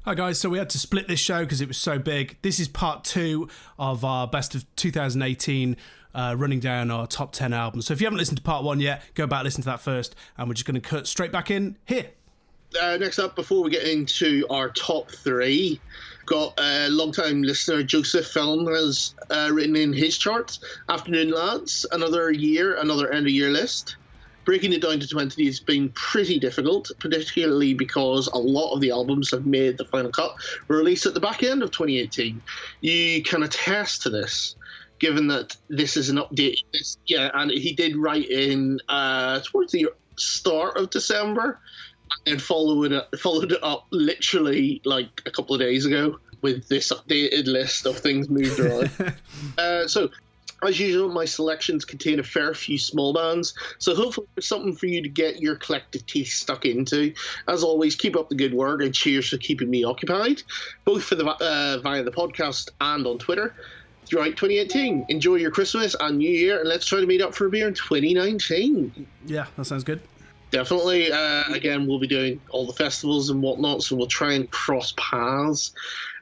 Hi guys, so we had to split this show because it was so big. This is part 2 of our best of 2018, running down our top 10 albums. So if you haven't listened to part 1 yet, go back, listen to that first, and we're just going to cut straight back in here. Next up, before we get into our top 3, got a long-time listener, Joseph Fellon, has written in his charts. Afternoon Lads, another year, another end-of-year list. Breaking it down to 20 has been pretty difficult, particularly because a lot of the albums have made the final cut, released at the back end of 2018. You can attest to this, given that this is an update. And he did write in towards the start of December, and followed it up literally like a couple of days ago with this updated list of things moved around. So, as usual, my selections contain a fair few small bands, so hopefully there's something for you to get your collective teeth stuck into. As always, keep up the good work, and cheers for keeping me occupied, both for via the podcast and on Twitter throughout 2018. Enjoy your Christmas and New Year, and let's try to meet up for a beer in 2019. Yeah, that sounds good. Definitely. Again, we'll be doing all the festivals and whatnot, so we'll try and cross paths.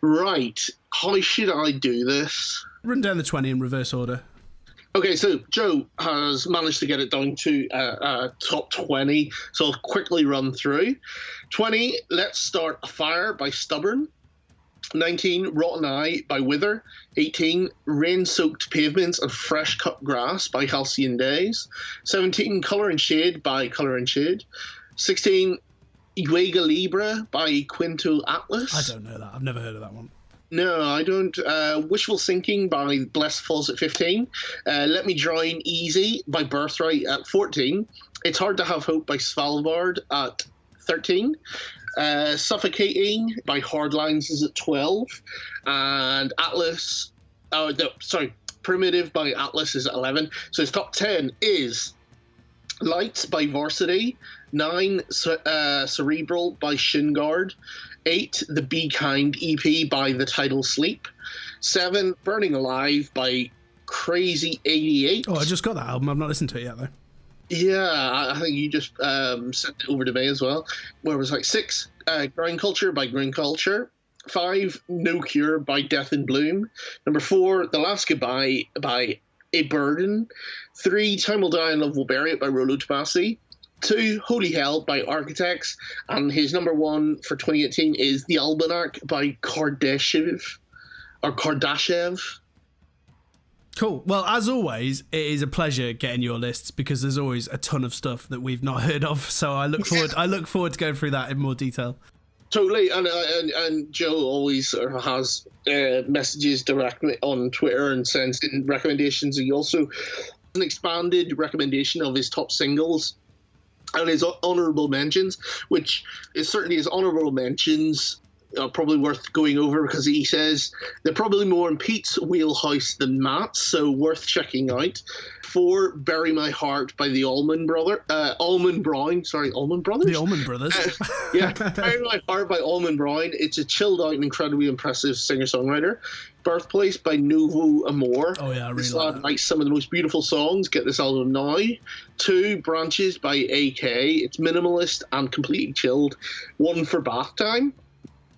Right, how should I do this? Run down the 20 in reverse order. Okay, so Joe has managed to get it down to top 20, so I'll quickly run through. 20, Let's Start a Fire by Stubborn. 19, Rotten Eye by Wither. 18, Rain-Soaked Pavements and Fresh-Cut Grass by Halcyon Days. 17, Colour and Shade by Colour and Shade. 16, Juega Libre by Quinto Atlas. I don't know that. I've never heard of that one. No, I don't. Wishful Thinking by Blessed Falls at 15. Let Me Drown Easy by Birthright at 14. It's Hard to Have Hope by Svalbard at 13. Suffocating by Hardlines is at 12. And Primitive by Atlas is at 11. So his top 10 is Lights by Varsity. 9, Cerebral by Shingard. 8, the Be Kind EP by The Title Sleep. 7, Burning Alive by Crazy 88. Oh, I just got that album. I've not listened to it yet, though. Yeah, I think you just sent it over to me as well. Where was like 6, Grind Culture by Grind Culture. 5, No Cure by Death and Bloom. Number 4, The Last Goodbye by A Burden. 3, Time Will Die and Love Will Bury It by Rolo Tomasi. 2, Holy Hell by Architects, and his number 1 for 2018 is The Almanac by Kardashev. Cool. Well, as always, it is a pleasure getting your lists because there's always a ton of stuff that we've not heard of. So I look forward to going through that in more detail. Totally, and Joe always has messages directly on Twitter and sends in recommendations. He also has an expanded recommendation of his top singles and his honourable mentions, which is certainly his honourable mentions probably worth going over because he says they're probably more in Pete's wheelhouse than Matt's, so worth checking out. 4, Bury My Heart by the Allman Brothers. The Allman Brothers? Yeah, Bury My Heart by Allman Brown. It's a chilled out and incredibly impressive singer-songwriter. Birthplace by Novo Amor. Oh yeah, I really like that. Like some of the most beautiful songs. Get this album now. 2, Branches by AK. It's minimalist and completely chilled. 1 for bath time.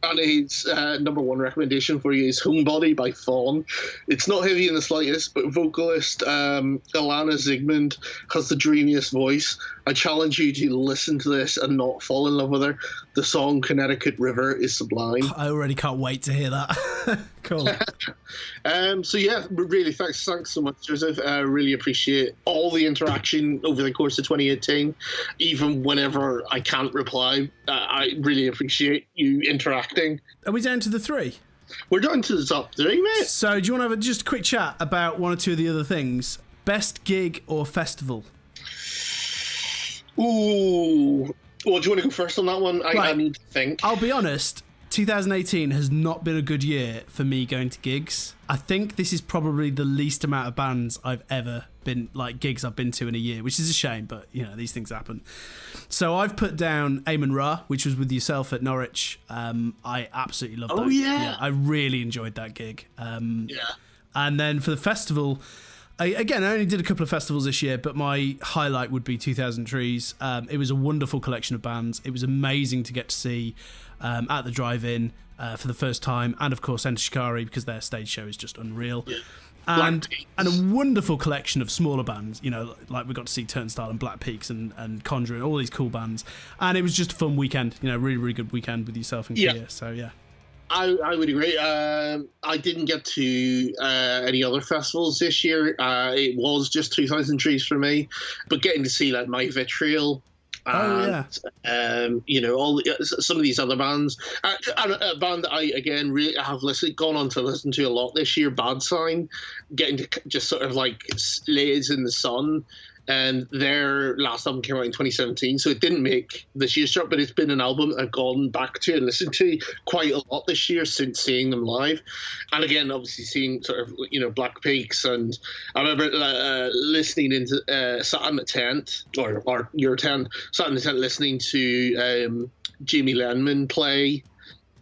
And his number 1 recommendation for you is Homebody by Fawn. It's not heavy in the slightest, but vocalist Alana Zygmunt has the dreamiest voice. I challenge you to listen to this and not fall in love with her. The song Connecticut River is sublime. I already can't wait to hear that. Cool. So yeah, really thanks so much, Joseph. I really appreciate all the interaction over the course of 2018. Even whenever I can't reply, I really appreciate you interacting. Are we down to the 3? We're down to the top 3, mate. So do you want to have just a quick chat about 1 or 2 of the other things? Best gig or festival? Ooh. Well, do you want to go first on that one? I need to think. I'll be honest, 2018 has not been a good year for me going to gigs. I think this is probably the least amount of bands I've ever been, like gigs I've been to in a year, which is a shame, but you know, these things happen. So I've put down Amon Ra, which was with yourself at Norwich. I absolutely loved that. Oh, yeah. I really enjoyed that gig. Yeah. And then for the festival, I only did a couple of festivals this year, but my highlight would be 2000 Trees. It was a wonderful collection of bands. It was amazing to get to see at the drive-in for the first time, and of course Enter Shikari, because their stage show is just unreal. Yeah. And a wonderful collection of smaller bands, like we got to see Turnstile and Black Peaks and Conjuring, all these cool bands. And it was just a fun weekend, really, really good weekend with yourself and Kia. So, yeah. I would agree. I didn't get to any other festivals this year. It was just 2000 Trees for me. But getting to see like My Vitriol, all some of these other bands, and a band that I again really have gone on to listen to a lot this year, Bad Sign, getting to just sort of like Lays in the Sun, and their last album came out in 2017, so it didn't make this year's chart, but it's been an album I've gone back to and listened to quite a lot this year since seeing them live. And again, obviously seeing sort of, Black Peaks, and I remember listening into sat in the tent, or your tent, sat in the tent listening to Jamie Lenman play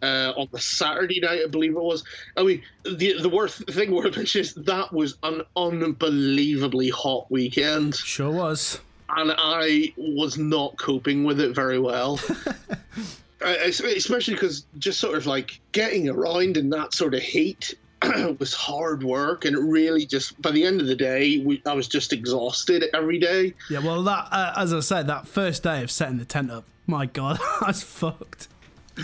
on the Saturday night, I believe it was. I mean, the worst thing worth it is that was an unbelievably hot weekend. Sure was. And I was not coping with it very well. Especially because just sort of like getting around in that sort of heat was hard work, and it really just, by the end of the day, I was just exhausted every day. Yeah, well, that as I said, that first day of setting the tent up, my God, I was fucked.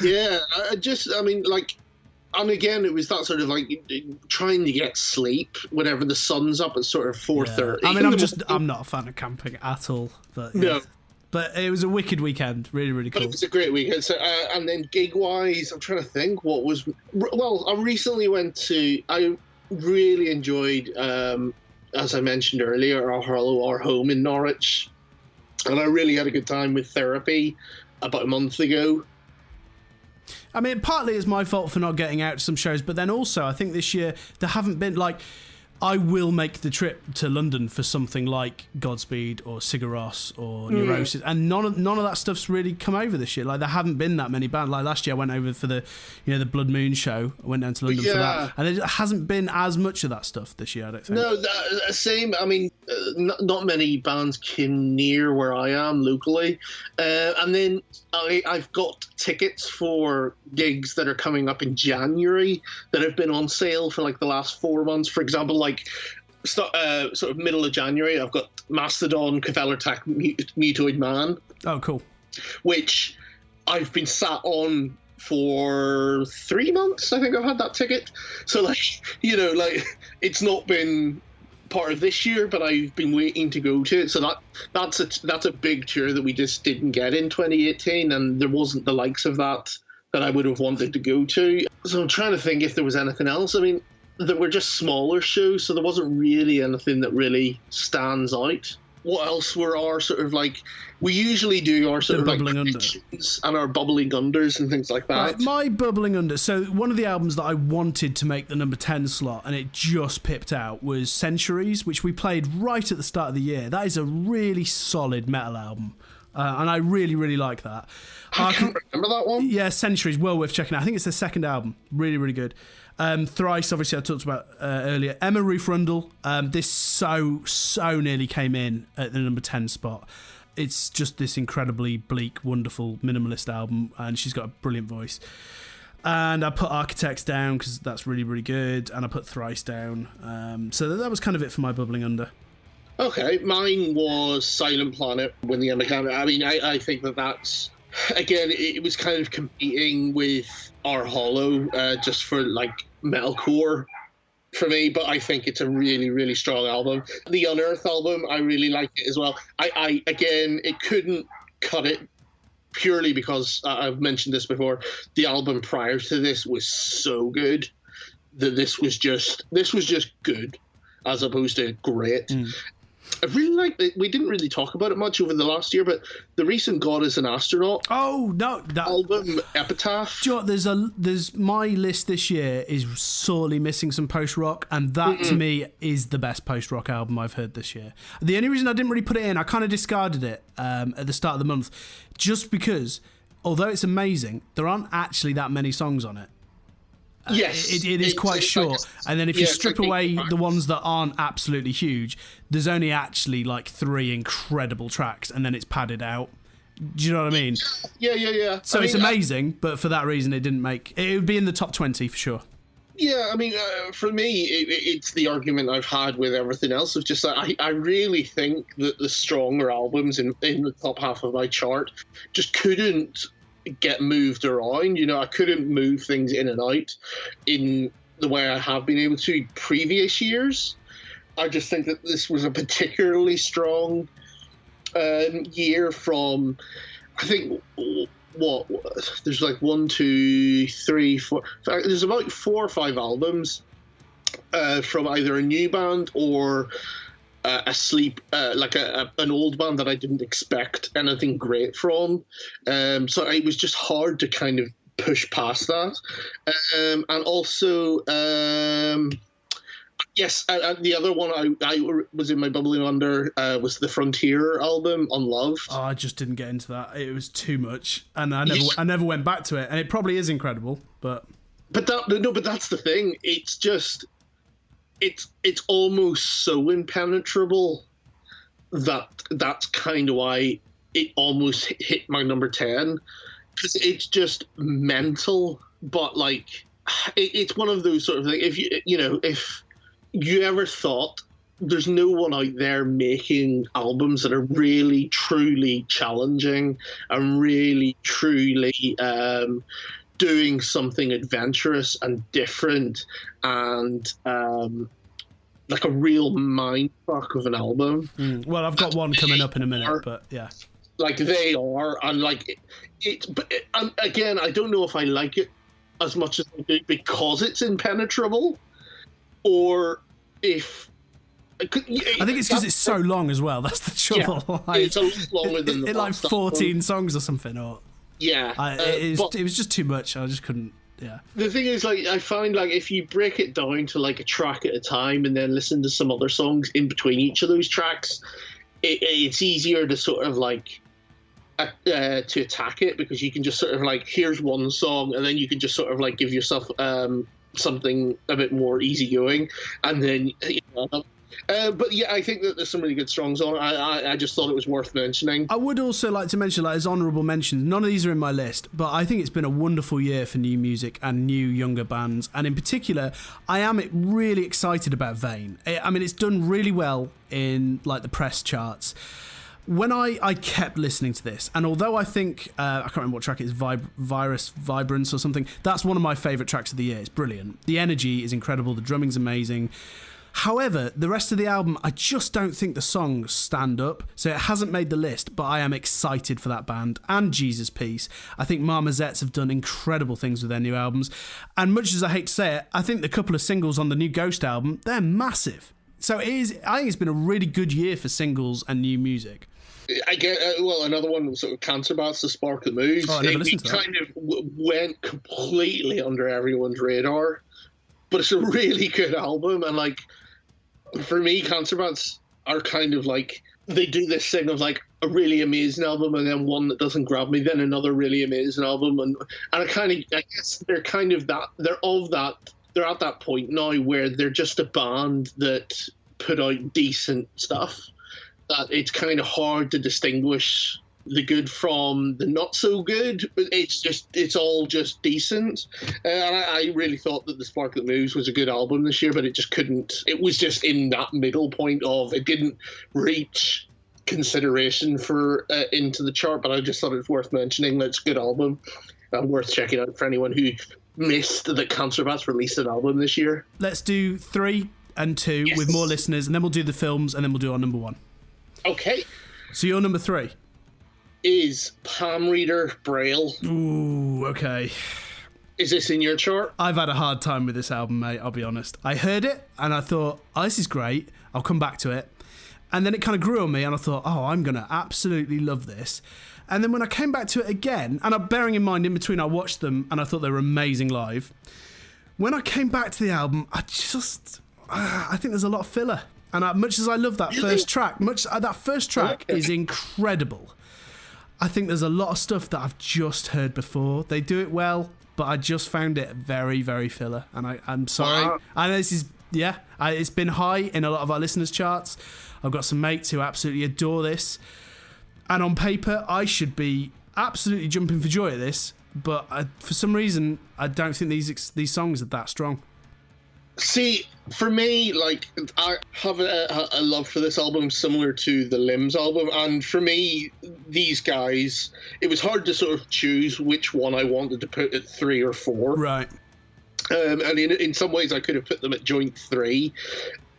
Yeah, and again, it was that sort of like trying to get sleep whenever the sun's up at sort of 4:30. Yeah. I mean, I'm not a fan of camping at all, but yeah. No. But it was a wicked weekend, really, really cool. But it was a great weekend. So, and then gig-wise, I'm trying to think what was. Well, I recently I really enjoyed, as I mentioned earlier, our home in Norwich, and I really had a good time with Therapy about a month ago. I mean, partly it's my fault for not getting out to some shows, but then also I think this year there haven't been, like, I will make the trip to London for something like Godspeed or Sigur Rós or Neurosis, and none of that stuff's really come over this year. Like, there haven't been that many bands. Like last year I went over for the the Blood Moon show. I went down to London for that, and there hasn't been as much of that stuff this year, I don't think. No, same. I mean, not many bands came near where I am locally, and then I've got tickets for gigs that are coming up in January that have been on sale for like the last 4 months. For example, like sort of middle of January, I've got Mastodon, Kvelertak, Mutoid Man. Oh, cool. Which I've been sat on for 3 months. I think I've had that ticket. So it's not been part of this year, but I've been waiting to go to it. So that's a big tour that we just didn't get in 2018, and there wasn't the likes of that I would have wanted to go to. So I'm trying to think if there was anything else. I mean, there were just smaller shows, so there wasn't really anything that really stands out. What else were our sort of like, we usually do our sort of like predictions and our bubbling unders and things like that. Right, my bubbling under. So one of the albums that I wanted to make the number 10 slot and it just pipped out was Centuries, which we played right at the start of the year. That is a really solid metal album. And I really, really like that. I can't remember that one. Yeah, Centuries, well worth checking out. I think it's their second album. Really, really good. Thrice, obviously, I talked about earlier. Emma Ruth Rundle. This so nearly came in at the number 10 spot. It's just this incredibly bleak, wonderful, minimalist album, and she's got a brilliant voice. And I put Architects down because that's really, really good, and I put Thrice down. So that was kind of it for my bubbling under. Okay, mine was Silent Planet, When the End Came. I mean, I think that's, again, it was kind of competing with Our Hollow just for like metalcore for me, but I think it's a really, really strong album. The Unearth album, I really like it as well. I again, it couldn't cut it purely because I've mentioned this before. The album prior to this was so good that this was just good as opposed to great. I really like it. We didn't really talk about it much over the last year, but the recent God is an Astronaut. Oh no, that album Epitaph. Do you know, there's my list this year is sorely missing some post rock, and that to me is the best post rock album I've heard this year. The only reason I didn't really put it in, I kind of discarded it at the start of the month, just because although it's amazing, there aren't actually that many songs on it. Yes, it is quite short, and then if you strip away the ones that aren't absolutely huge, there's only actually like 3 incredible tracks, and then it's padded out. Do you know what I mean? Yeah. So it's amazing, but for that reason, it didn't make. It would be in the top 20 for sure. Yeah, I mean, for me, it's the argument I've had with everything else of just that I really think that the stronger albums in the top half of my chart just couldn't get moved around. You know, I couldn't move things in and out in the way I have been able to previous years. I just think that this was a particularly strong year from, I think, there's like 1, 2, 3, 4. There's about 4 or 5 albums from either a new band or an old band that I didn't expect anything great from. So it was just hard to kind of push past that. And also, yes, the other one I was in my bubbling under was the Frontier album, Unloved. Oh, I just didn't get into that. It was too much, and I never went back to it. And it probably is incredible, but that's the thing. It's just it's almost so impenetrable that's kind of why it almost hit my number 10, because it's just mental. But like, it's one of those sort of things. If you ever thought there's no one out there making albums that are really truly challenging and really truly doing something adventurous and different and like a real mind fuck of an album. Well, I've got one coming up in a minute, but yeah, like they are, and like and again, I don't know if I like it as much as I do because it's impenetrable, or if I think it's because it's so long as well. That's the trouble. Yeah, it's a lot longer than the like 14 songs or something. Or it was just too much. I just couldn't. Yeah. The thing is, like, I find like if you break it down to like a track at a time and then listen to some other songs in between each of those tracks, it's easier to sort of like to attack it, because you can just sort of like, here's one song, and then you can just sort of like give yourself something a bit more easygoing, and then but yeah, I think that there's some really good songs on it. I just thought it was worth mentioning. I would also like to mention, like, as honourable mentions, none of these are in my list, but I think it's been a wonderful year for new music and new younger bands, and in particular, I am really excited about Vane. I mean, it's done really well in like the press charts. When I kept listening to this, and although I think, I can't remember what track it is, Vibrance or something, that's one of my favourite tracks of the year. It's brilliant. The energy is incredible. The drumming's amazing. However, the rest of the album, I just don't think the songs stand up. So it hasn't made the list, but I am excited for that band and Jesus Peace. I think Marmozets have done incredible things with their new albums. And much as I hate to say it, I think the couple of singles on the new Ghost album, they're massive. So I think it's been a really good year for singles and new music. I get another one was sort of Cancer Bats, The Spark That Moves. Oh, I never listened to that. Kind of went completely under everyone's radar, but it's a really good album. And like, for me, Cancer Bats are kind of like, they do this thing of like a really amazing album and then one that doesn't grab me, then another really amazing album, and I guess they're kind of that, they're at that point now where they're just a band that put out decent stuff, that it's kind of hard to distinguish the good from the not so good. It's all just decent. And I really thought that The Spark That Moves was a good album this year, but it just couldn't. It was just in that middle point of, it didn't reach consideration for into the chart, but I just thought it was worth mentioning. That's a good album and worth checking out for anyone who missed that Cancer Bats released an album this year. Let's do 3 and 2 with more listeners, and then we'll do the films, and then we'll do our number 1. Okay. So your number 3 is Palm Reader Braille. Ooh, okay. Is this in your chart? I've had a hard time with this album, mate, I'll be honest. I heard it and I thought, oh, this is great, I'll come back to it. And then it kind of grew on me and I thought, oh, I'm going to absolutely love this. And then when I came back to it again, and bearing in mind in between I watched them and I thought they were amazing live, when I came back to the album, I think there's a lot of filler. And much as I love that first track, that first track is incredible. I think there's a lot of stuff that I've just heard before. They do it well, but I just found it very, very filler. And I'm sorry. Wow. And this is, it's been high in a lot of our listeners' charts. I've got some mates who absolutely adore this. And on paper, I should be absolutely jumping for joy at this, but for some reason, I don't think these songs are that strong. See, for me, like, I have a love for this album similar to the Limbs album, and for me, these guys, it was hard to sort of choose which one I wanted to put at 3 or 4. Right. And in some ways, I could have put them at joint 3.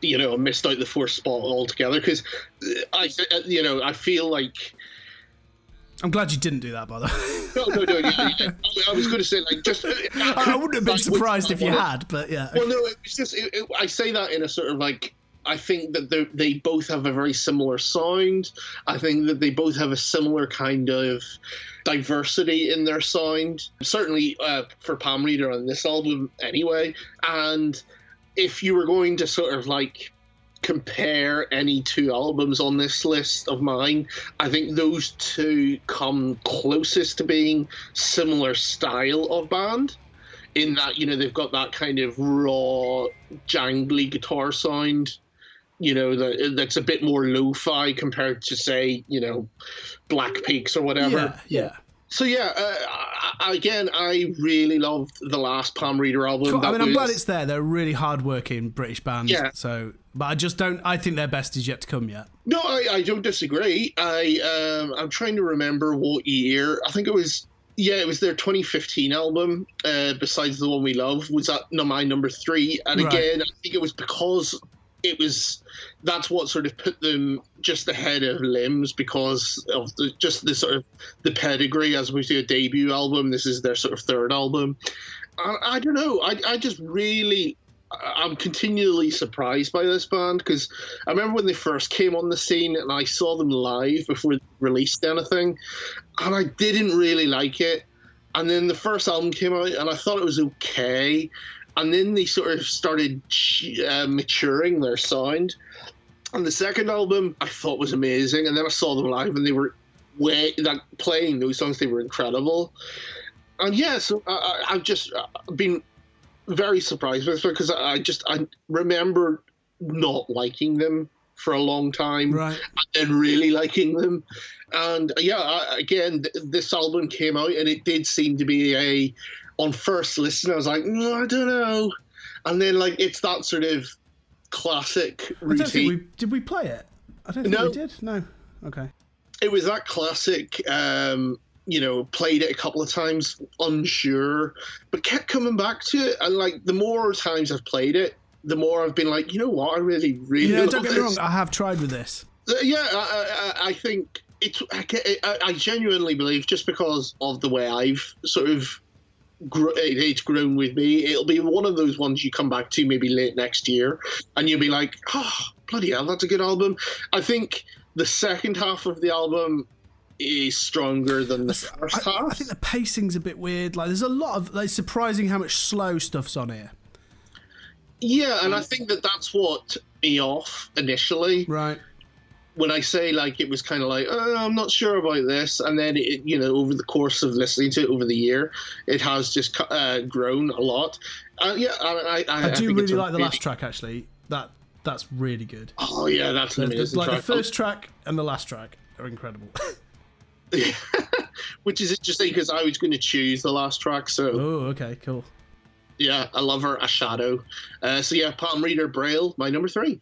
You know, missed out the 4th spot altogether because I feel like. I'm glad you didn't do that, by the way. No. Yeah. I was going to say, like, just. I wouldn't have been surprised if you had, but yeah. Well, no, it's just. I say that in a sort of like. I think that they both have a very similar sound. I think that they both have a similar kind of diversity in their sound. Certainly for Palm Reader on this album, anyway. And if you were going to sort of like compare any 2 albums on this list of mine, I think those 2 come closest to being similar style of band in that, you know, they've got that kind of raw, jangly guitar sound, you know, that's a bit more lo-fi compared to, say, you know, Black Peaks or whatever. Yeah. So again, I really loved the last Palm Reader album. Cool. I'm glad it's there. They're a really hard-working British band. Yeah. So, but I just don't. I think their best is yet to come yet. No, I don't disagree. I'm trying to remember what year. I think it was. Yeah, it was their 2015 album. Besides the One We Love, was that my number 3. And again, I think it was because that's what sort of put them just ahead of Limbs because of the sort of the pedigree. As we see a debut album, this is their sort of 3rd album. I don't know. I just really, I'm continually surprised by this band because I remember when they first came on the scene and I saw them live before they released anything, and I didn't really like it. And then the first album came out and I thought it was okay. And then they sort of started maturing their sound. And the second album I thought was amazing. And then I saw them live and they were playing those songs. They were incredible. And yeah, so I've just been very surprised with it because I remember not liking them for a long time. Right. And really liking them. And yeah, again, this album came out and it did seem to be on first listen, I was like, I don't know. And then, like, it's that sort of classic routine. Did we play it? I don't think we did. No. Okay. It was that classic, you know, played it a couple of times, unsure, but kept coming back to it. And, like, the more times I've played it, the more I've been like, you know what, I really love don't get me wrong, this. I have tried with this. Yeah, I think I genuinely believe just because of the way I've sort of it's grown with me, it'll be one of those ones you come back to maybe late next year and you'll be like, oh, bloody hell, that's a good album. I think the second half of the album is stronger than the first half. I think the pacing's a bit weird. Like, there's a lot of, like, surprising how much slow stuff's on here. Yeah, and I think that's what took me off initially. Right. When I say, like, it was kind of like, I'm not sure about this. And then, you know, over the course of listening to it over the year, it has just grown a lot. Yeah, I do really like the last track, actually. That's really good. Oh, yeah, that's an amazing track. Like, the first track and the last track are incredible. Which is interesting because I was going to choose the last track, so... Oh, okay, cool. Yeah, I love her, A Shadow. So yeah, Palm Reader Braille, my number 3.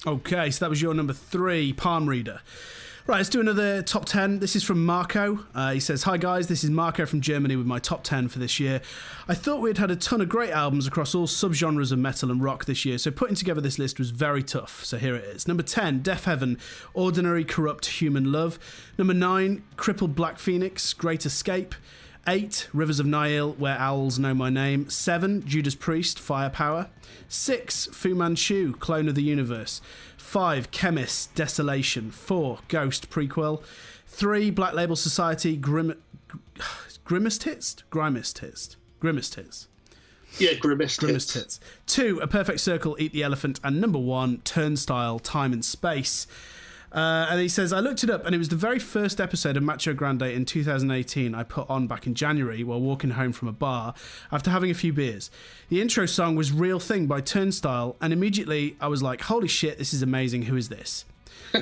Okay, so that was your number 3, Palm Reader. Right, let's do another top 10. This is from Marco. He says, "Hi guys, this is Marco from Germany with my top 10 for this year. I thought we'd had a ton of great albums across all subgenres of metal and rock this year, so putting together this list was very tough. So here it is. Number 10, Deaf Heaven, Ordinary Corrupt Human Love. Number 9, Crippled Black Phoenix, Great Escape. 8, Rivers of Nihil, Where Owls Know My Name. 7, Judas Priest, Firepower. 6, Fu Manchu, Clone of the Universe. 5, Chemist, Desolation. 4, Ghost, Prequel. 3, Black Label Society, Grimaced Hits? Grimaced Hits. Yeah, Grimmest Hits. 2, A Perfect Circle, Eat the Elephant. And number 1, Turnstile, Time and Space. And he says, I looked it up and it was the very first episode of Macho Grande in 2018 I put on back in January while walking home from a bar after having a few beers. The intro song was Real Thing by Turnstile, and immediately I was like, holy shit, this is amazing, who is this?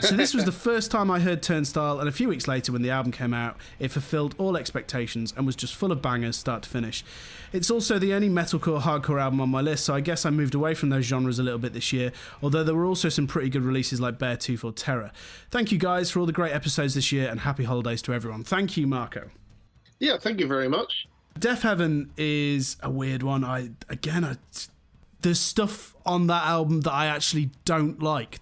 So this was the first time I heard Turnstile, and a few weeks later when the album came out, it fulfilled all expectations and was just full of bangers start to finish. It's also the only metalcore hardcore album on my list, so I guess I moved away from those genres a little bit this year, although there were also some pretty good releases like Beartooth or Terror. Thank you guys for all the great episodes this year, and happy holidays to everyone. Thank you, Marco. Yeah, thank you very much. Deaf Heaven is a weird one. There's stuff on that album that I actually don't like,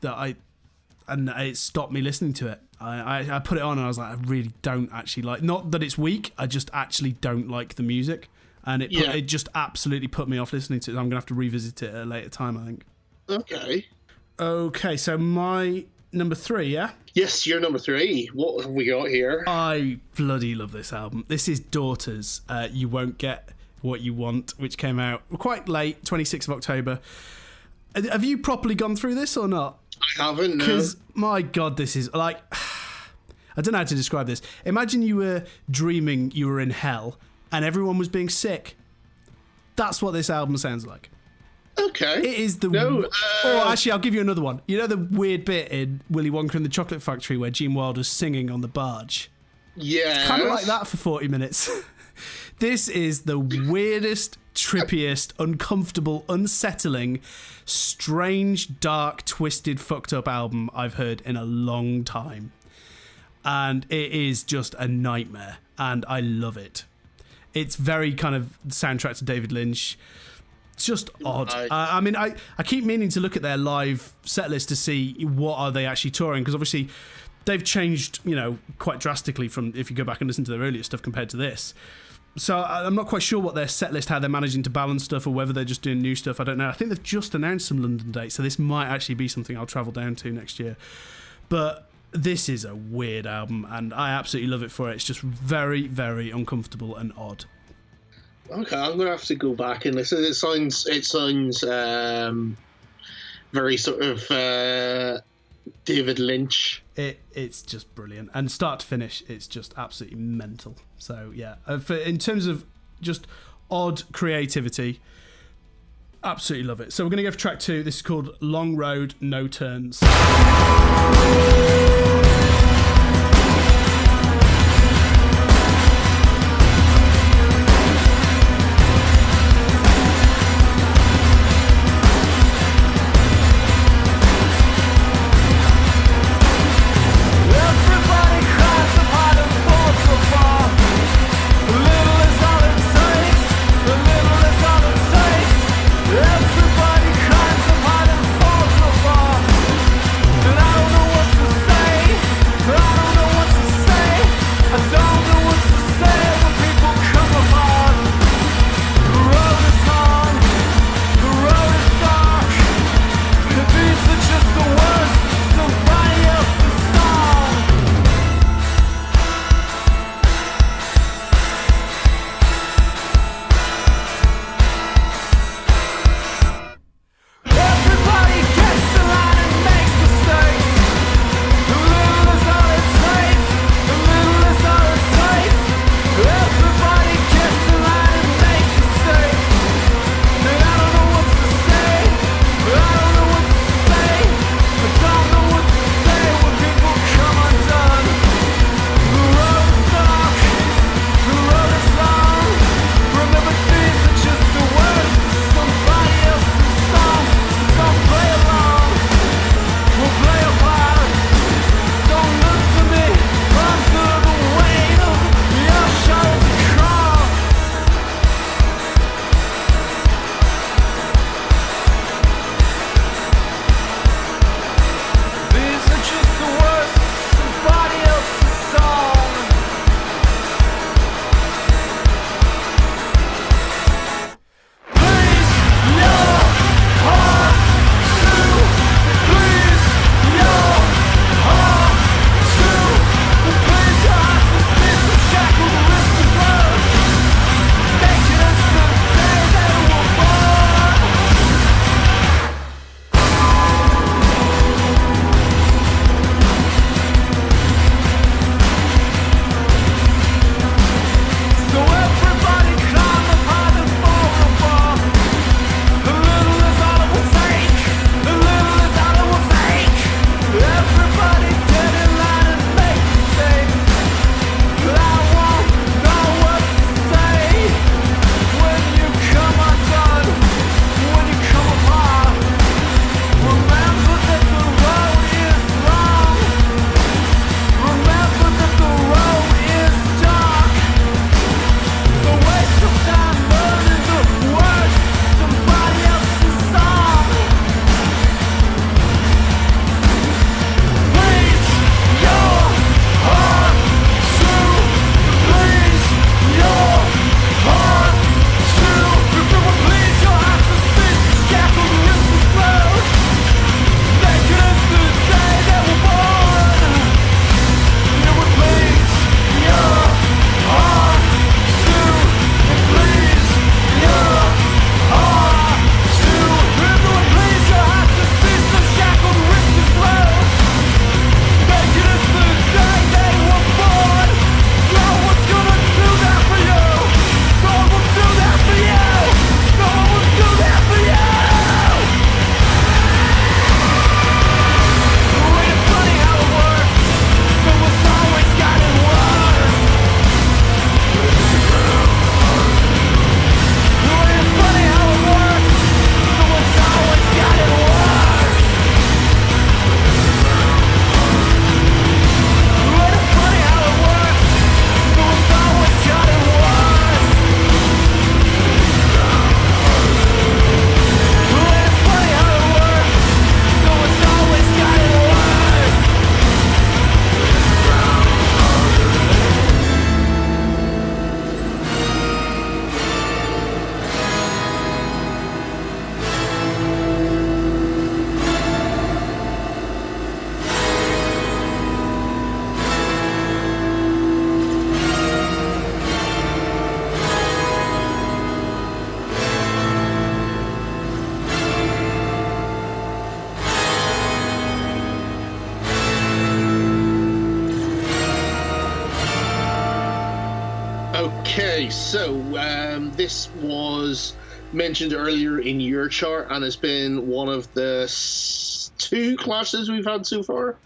and it stopped me listening to it. I put it on and I was like, I really don't actually like, not that it's weak, I just actually don't like the music, and it just absolutely put me off listening to it. I'm gonna have to revisit it at a later time, I think. Okay, so my number 3, yeah? Yes, you're number 3. What have we got here? I bloody love this album. This is Daughters, You Won't Get What You Want, which came out quite late, 26th of October. Have you properly gone through this or not? I haven't, no. Because, my God, this is like... I don't know how to describe this. Imagine you were dreaming you were in hell and everyone was being sick. That's what this album sounds like. Okay. It is the... No, Or actually, I'll give you another one. You know the weird bit in Willy Wonka and the Chocolate Factory where Gene Wilder's singing on the barge? Yeah. It's kind of like that for 40 minutes. This is the weirdest, trippiest, uncomfortable, unsettling, strange, dark, twisted, fucked up album I've heard in a long time. And it is just a nightmare, and I love it. It's very kind of soundtrack to David Lynch. It's just odd. I mean, I keep meaning to look at their live set list to see what are they actually touring, because obviously they've changed, quite drastically from if you go back and listen to their earlier stuff compared to this. So I'm not quite sure what their set list, how they're managing to balance stuff, or whether they're just doing new stuff. I don't know. I think they've just announced some London dates, so this might actually be something I'll travel down to next year. But this is a weird album, and I absolutely love it for it. It's just very, very uncomfortable and odd. Okay, I'm gonna have to go back and listen. It sounds very sort of David Lynch. It's just brilliant, and start to finish, it's just absolutely mental. So yeah, in terms of just odd creativity, absolutely love it. So we're gonna go for track 2. This is called Long Road, No Turns. Everybody climbs up high and falls so far, and I don't know what to say. Okay, so this was mentioned earlier in your chart and has been one of the two clashes we've had so far.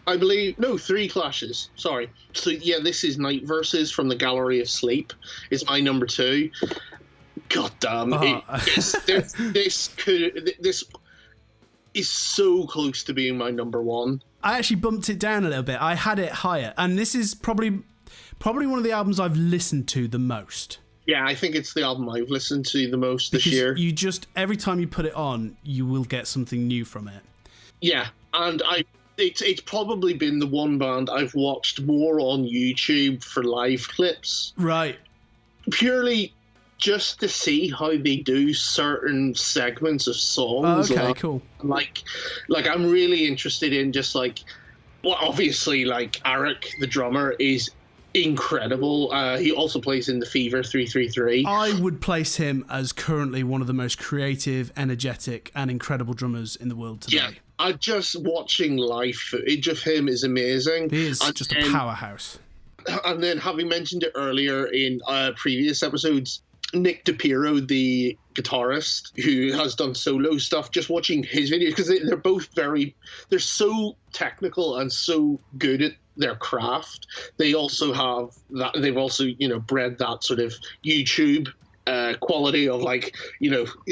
I believe, no, 3 clashes. Sorry. So yeah, this is Night Verses from the Gallery of Sleep. It's my number 2. God damn! This is so close to being my number 1. I actually bumped it down a little bit. I had it higher, and this is probably one of the albums I've listened to the most. Yeah, I think it's the album I've listened to the most this year. You just, every time you put it on, you will get something new from it. Yeah, and it's probably been the one band I've watched more on YouTube for live clips. Right. Purely just to see how they do certain segments of songs. Okay, cool. Like I'm really interested in just like, well, obviously, like Eric, the drummer, is incredible. He also plays in the Fever 333. I would place him as currently one of the most creative, energetic, and incredible drummers in the world today. Yeah, just watching live footage of him is amazing. He is just a powerhouse. And then, having mentioned it earlier in previous episodes, Nick DiPiero, the guitarist who has done solo stuff, just watching his videos, because they're both they're so technical and so good at their craft. They also have that, they've also, bred that sort of YouTube quality of like,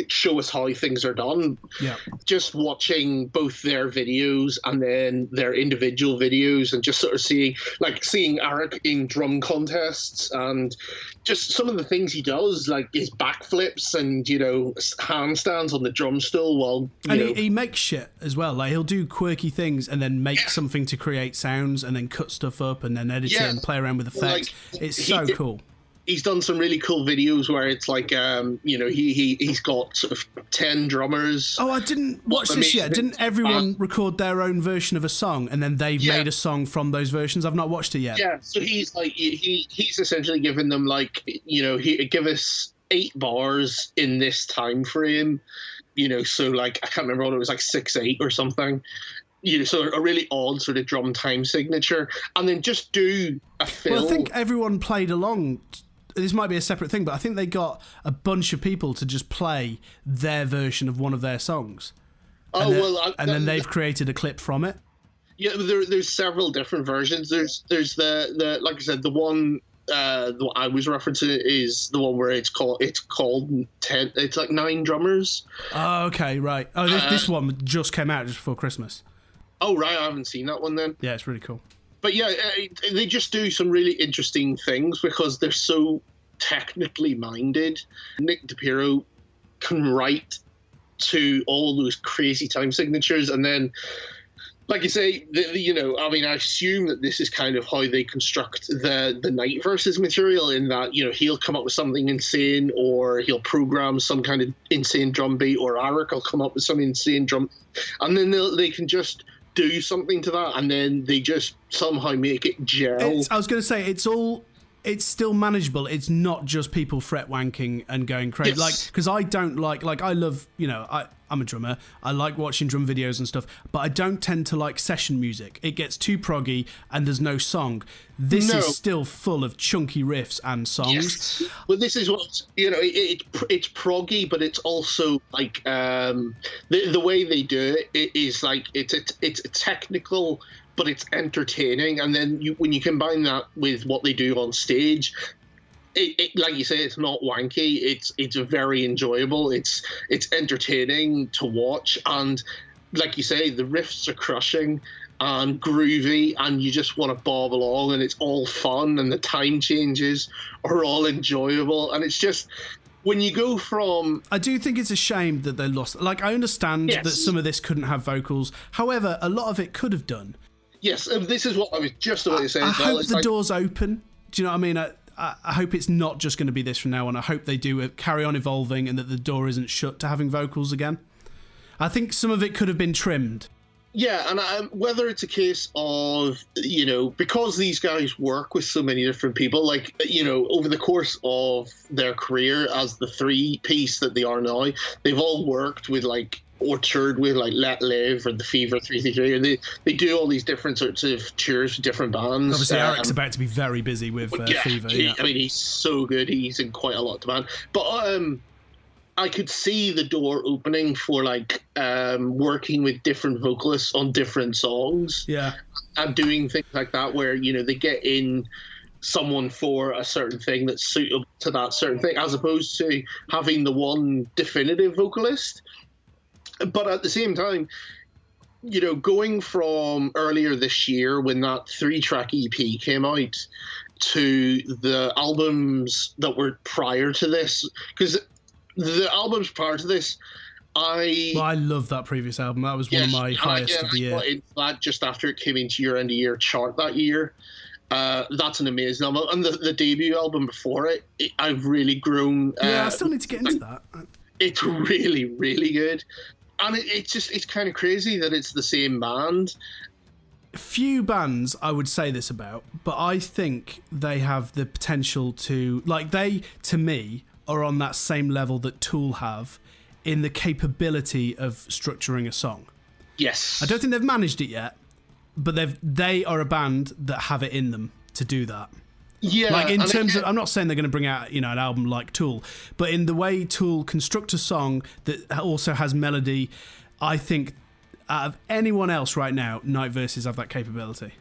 show us how things are done. Yeah. Just watching both their videos and then their individual videos, and just sort of seeing Eric in drum contests and just some of the things he does, like his backflips and handstands on the drum stool while he makes shit as well. Like he'll do quirky things and then make something to create sounds and then cut stuff up and then edit it and play around with effects. It's so cool. He's done some really cool videos where it's like, he's got sort of 10 drummers. Oh, I didn't watch this yet. Didn't everyone record their own version of a song and then they've made a song from those versions? I've not watched it yet. Yeah, so he's like, he's essentially given them like, he give us 8 bars in this time frame. So like, I can't remember what it was, like 6/8 or something. So a really odd sort of drum time signature, and then just do a fill. Well, I think everyone played along. This might be a separate thing, but I think they got a bunch of people to just play their version of one of their songs. Then they've created a clip from it. Yeah, there's several different versions. There's the like I said, the one the I was referencing is the one where it's called 10. It's like 9 drummers. Oh, okay, right. Oh, this one just came out just before Christmas. Oh, right, I haven't seen that one then. Yeah, it's really cool. But yeah, they just do some really interesting things because they're so technically minded. Nick DiPiero can write to all those crazy time signatures, and then, like you say, I assume that this is kind of how they construct the Night Verses material, in that, he'll come up with something insane, or he'll program some kind of insane drum beat, or Eric will come up with some insane drum, and then they can just do something to that, and then they just somehow make it gel. I was going to say, it's still manageable. It's not just people fret wanking and going crazy. Yes. Because I don't like I love, I'm a drummer. I like watching drum videos and stuff, but I don't tend to like session music. It gets too proggy and there's no song. This is still full of chunky riffs and songs. Yes. Well, this is what, it's proggy, but it's also like the way they do it is like it's technical, but it's entertaining. And then when you combine that with what they do on stage, it like you say, it's not wanky. It's very enjoyable. It's entertaining to watch, and like you say, the riffs are crushing and groovy, and you just want to bob along, and it's all fun, and the time changes are all enjoyable, and it's just. When you go from... I do think it's a shame that they lost... Like, I understand that some of this couldn't have vocals. However, a lot of it could have done. Yes, this is what I was just about to say. I hope the door's open. Do you know what I mean? I hope it's not just going to be this from now on. I hope they do carry on evolving and that the door isn't shut to having vocals again. I think some of it could have been trimmed. Yeah, and whether it's a case of, because these guys work with so many different people, like, over the course of their career as the 3-piece that they are now, they've all worked with, like, or toured with, like Let Live or the Fever 333, and they do all these different sorts of tours with different bands. Obviously, Eric's about to be very busy with Fever. I mean, he's so good. He's in quite a lot of demand. But I could see the door opening for like working with different vocalists on different songs. Yeah. And doing things like that where, you know, they get in someone for a certain thing that's suitable to that certain thing, as opposed to having the one definitive vocalist. But at the same time, you know, going from earlier this year when that 3-track EP came out to the albums that were prior to this, because the albums prior to this, I love that previous album. That was one of my highest of the year. I got into that just after it came into your end of year chart that year. That's an amazing album. And the debut album before it, I've really grown. I still need to get into that. It's really, really good. And it's kind of crazy that it's the same band. Few bands I would say this about, but I think they have the potential to, like, they, to me, are on that same level that Tool have in the capability of structuring a song. Yes. I don't think they've managed it yet, but they are a band that have it in them to do that. Yeah. Like in terms of, I'm not saying they're going to bring out, you know, an album like Tool, but in the way Tool construct a song that also has melody, I think out of anyone else right now, Night Verses have that capability.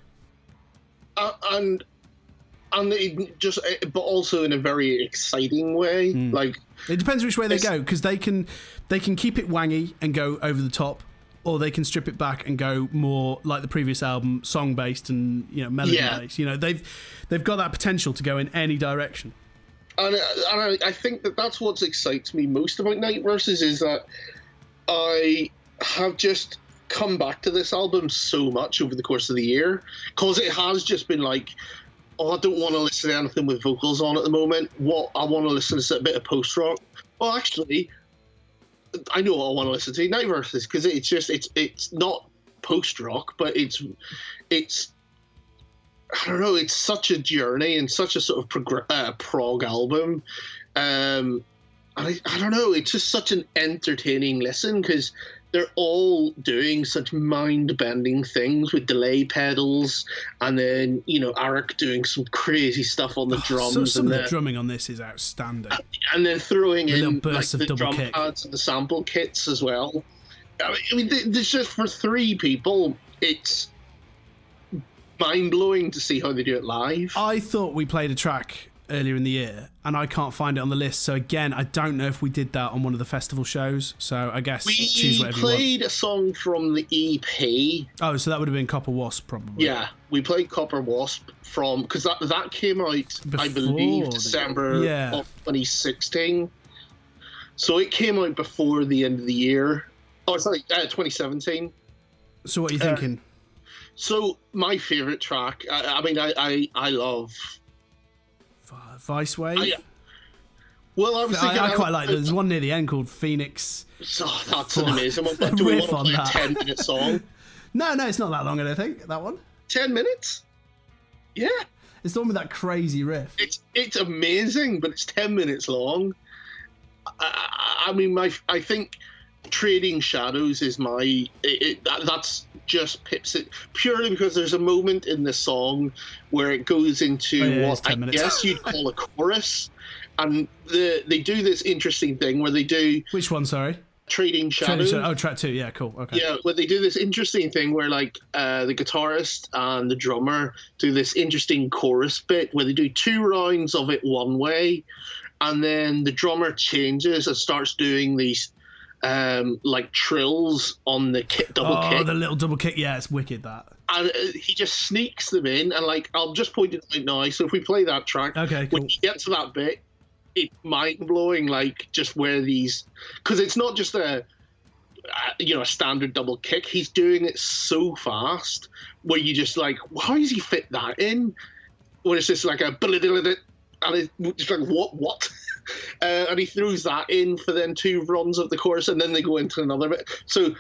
And it just, but also in a very exciting way. Like, it depends which way they go, because they can keep it wangy and go over the top, or they can strip it back and go more like the previous album, song based and, you know, melody based. You know, they've got that potential to go in any direction. And I think that's what excites me most about Night Verses is that I have just come back to this album so much over the course of the year, because it has just been like, I don't want to listen to anything with vocals on at the moment. What I want to listen to is a bit of post rock. Well, actually, I know what I want to listen to, Night Verses, because it's not post rock, but it's I don't know, it's such a journey and such a sort of prog album. I don't know, it's just such an entertaining listen, because they're all doing such mind-bending things with delay pedals, and then, you know, Eric doing some crazy stuff on the drums. So some of the drumming on this is outstanding. And then throwing in like, the drum kick pads and the sample kits as well. I mean, there's just, for 3 people, it's mind-blowing to see how they do it live. I thought we played a track earlier in the year, and I can't find it on the list. So again, I don't know if we did that on one of the festival shows. So I guess choose whatever you want. We played a song from the EP. Oh, so that would have been Copper Wasp, probably. Yeah, we played Copper Wasp from, because that came out, I believe, December of 2016. So it came out before the end of the year. Oh, sorry, 2017. So what are you thinking? So my favourite track, I love Vice Wave? Well, I was thinking... I quite like, there's one near the end called Phoenix. Oh, that's an amazing one. Do we want to play a 10-minute song? No, it's not that long, I don't think, that one. 10 minutes? Yeah. It's the one with that crazy riff. It's amazing, but it's 10 minutes long. I mean, I think Trading Shadows is that's just pips it, purely because there's a moment in the song where it goes into what I guess you'd call a chorus, and they do this interesting thing where they do... Which one, sorry? Trading Shadows. Oh, track 2, yeah, cool, okay. Yeah, where they do this interesting thing where, like, the guitarist and the drummer do this interesting chorus bit where they do 2 rounds of it one way, and then the drummer changes and starts doing these like trills on the double kick. Oh, the little double kick, yeah, it's wicked, that. And he just sneaks them in, and like, I'll just point it out now. So if we play that track, okay, cool. When you get to that bit, it's mind-blowing, like, just where these... Because it's not just a standard double kick. He's doing it so fast, where you just like, how does he fit that in? When it's just like a... And it's just like, what? And he throws that in for then 2 runs of the chorus, and then they go into another bit. So,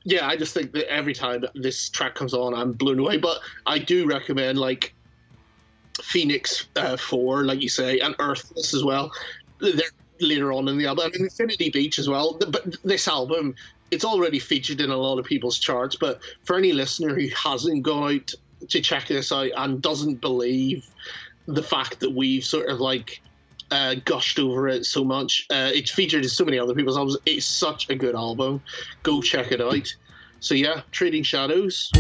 yeah, I just think that every time this track comes on, I'm blown away. But I do recommend, like, Phoenix 4, like you say, and Earthless as well. later on in the album. And Infinity Beach as well. But this album, it's already featured in a lot of people's charts. But for any listener who hasn't gone out to check this out and doesn't believe the fact that we've sort of like gushed over it so much, it's featured in so many other people's albums. It's such a good album. Go check it out. So yeah, Trading Shadows.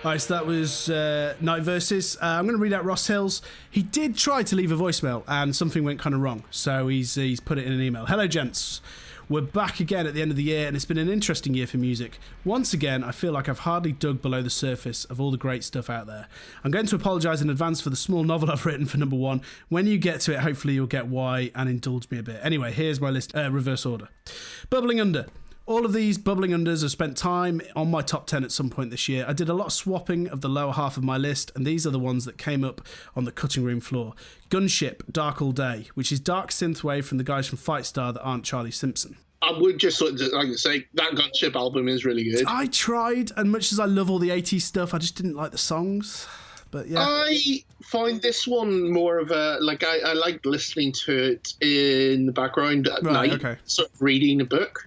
All right, so that was Night Versus. I'm going to read out Ross Hills. He did try to leave a voicemail, and something went kind of wrong, so he's put it in an email. Hello, gents. We're back again at the end of the year, and it's been an interesting year for music. Once again, I feel like I've hardly dug below the surface of all the great stuff out there. I'm going to apologise in advance for the small novel I've written for number 1. When you get to it, hopefully you'll get why and indulge me a bit. Anyway, here's my list, reverse order. Bubbling Under. All of these bubbling unders have spent time on my top 10 at some point this year. I did a lot of swapping of the lower half of my list, and these are the ones that came up on the cutting room floor. Gunship, Dark All Day, which is dark synthwave from the guys from Fightstar that aren't Charlie Simpson. I would just sort of like to say that Gunship album is really good. I tried, and much as I love all the 80s stuff, I just didn't like the songs. But yeah, I find this one more of a I like listening to it in the background at night, okay. Sort of reading a book.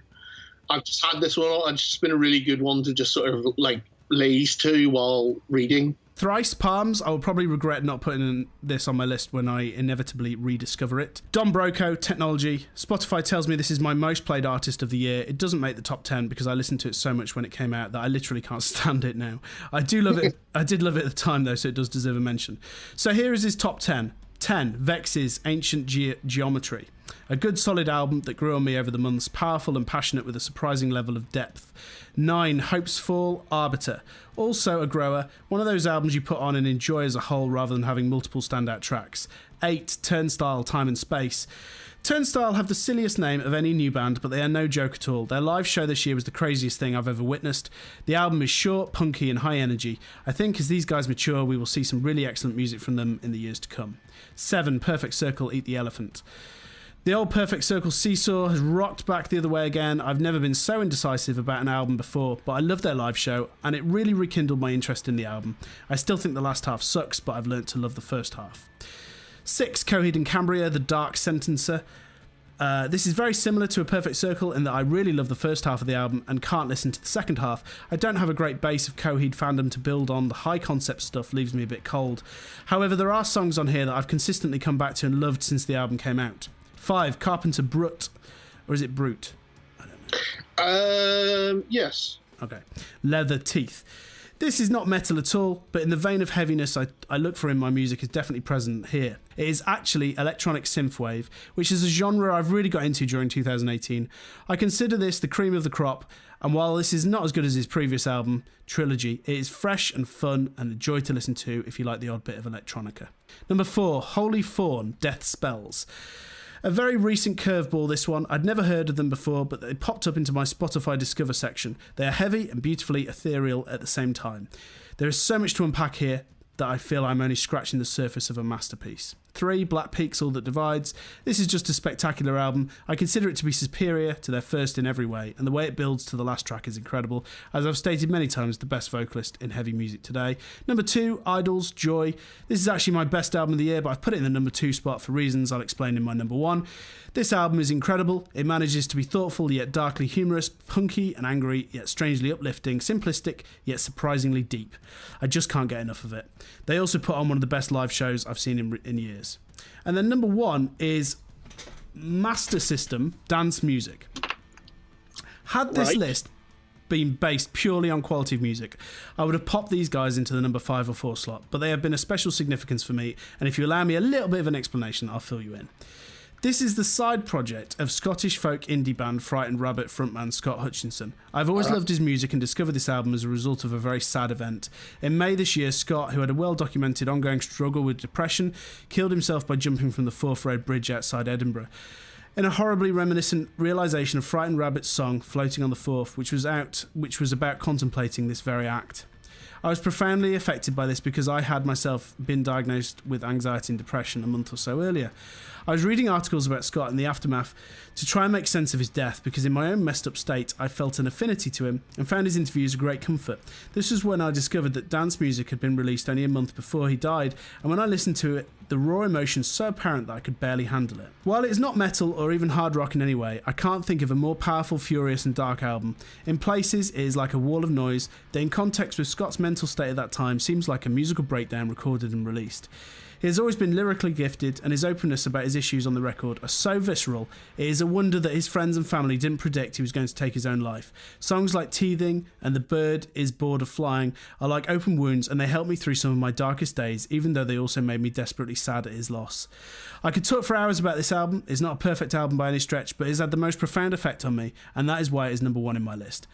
I've just had this one. It's just been a really good one to just sort of like laze to while reading. Thrice Palms, I will probably regret not putting this on my list when I inevitably rediscover it. Don Broco, Technology. Spotify tells me this is my most played artist of the year. It doesn't make the top 10 because I listened to it so much when it came out that I literally can't stand it now. I do love it. I did love it at the time though, so it does deserve a mention. So here is his top 10. 10. Vex's Ancient Geometry. A good solid album that grew on me over the months, powerful and passionate with a surprising level of depth. 9. Hope's Fall, Arbiter. Also a grower, one of those albums you put on and enjoy as a whole rather than having multiple standout tracks. 8. Turnstile, Time and Space. Turnstile have the silliest name of any new band, but they are no joke at all. Their live show this year was the craziest thing I've ever witnessed. The album is short, punky and high energy. I think as these guys mature, we will see some really excellent music from them in the years to come. 7. Perfect Circle, Eat the Elephant. The old Perfect Circle seesaw has rocked back the other way again. I've never been so indecisive about an album before, but I love their live show, and it really rekindled my interest in the album. I still think the last half sucks, but I've learnt to love the first half. 6. Coheed and Cambria, The Dark Sentencer. This is very similar to A Perfect Circle in that I really love the first half of the album and can't listen to the second half. I don't have a great base of Coheed fandom to build on. The high concept stuff leaves me a bit cold. However, there are songs on here that I've consistently come back to and loved since the album came out. 5. Carpenter Brut. Or is it Brute? I don't know. Yes. Okay. Leather Teeth. This is not metal at all, but in the vein of heaviness I look for in my music is definitely present here. It is actually electronic synthwave, which is a genre I've really got into during 2018. I consider this the cream of the crop, and while this is not as good as his previous album, Trilogy, it is fresh and fun and a joy to listen to if you like the odd bit of electronica. Number 4, Holy Fawn, Death Spells. A very recent curveball, this one. I'd never heard of them before, but they popped up into my Spotify Discover section. They are heavy and beautifully ethereal at the same time. There is so much to unpack here that I feel I'm only scratching the surface of a masterpiece. 3. Black Peaks, All That Divides. This is just a spectacular album. I consider it to be superior to their first in every way, and the way it builds to the last track is incredible. As I've stated many times, the best vocalist in heavy music today. Number 2, Idols, Joy. This is actually my best album of the year, but I've put it in the number 2 spot for reasons I'll explain in my number 1. This album is incredible. It manages to be thoughtful yet darkly humorous, punky and angry yet strangely uplifting, simplistic yet surprisingly deep. I just can't get enough of it. They also put on one of the best live shows I've seen in years. And then number 1 is Master System Dance Music. Had this list been based purely on quality of music, I would have popped these guys into the number 5 or 4 slot, but they have been a special significance for me, and if you allow me a little bit of an explanation, I'll fill you in. This is the side project of Scottish folk indie band Frightened Rabbit frontman Scott Hutchinson. I've always loved his music and discovered this album as a result of a very sad event. In May this year, Scott, who had a well-documented ongoing struggle with depression, killed himself by jumping from the Forth Road Bridge outside Edinburgh. In a horribly reminiscent realisation of Frightened Rabbit's song Floating on the Forth, which was about contemplating this very act. I was profoundly affected by this because I had myself been diagnosed with anxiety and depression a month or so earlier. I was reading articles about Scott in the aftermath to try and make sense of his death because in my own messed up state I felt an affinity to him and found his interviews a great comfort. This was when I discovered that dance music had been released only a month before he died, and when I listened to it, the raw emotion so apparent that I could barely handle it. While it is not metal or even hard rock in any way, I can't think of a more powerful, furious and dark album. In places, it is like a wall of noise that in context with Scott's mental mental state at that time seems like a musical breakdown recorded and released. He has always been lyrically gifted, and his openness about his issues on the record are so visceral, it is a wonder that his friends and family didn't predict he was going to take his own life. Songs like Teething and The Bird is Bored of Flying are like open wounds, and they helped me through some of my darkest days, even though they also made me desperately sad at his loss. I could talk for hours about this album. It's not a perfect album by any stretch, but it's had the most profound effect on me, and that is why it is number one in my list.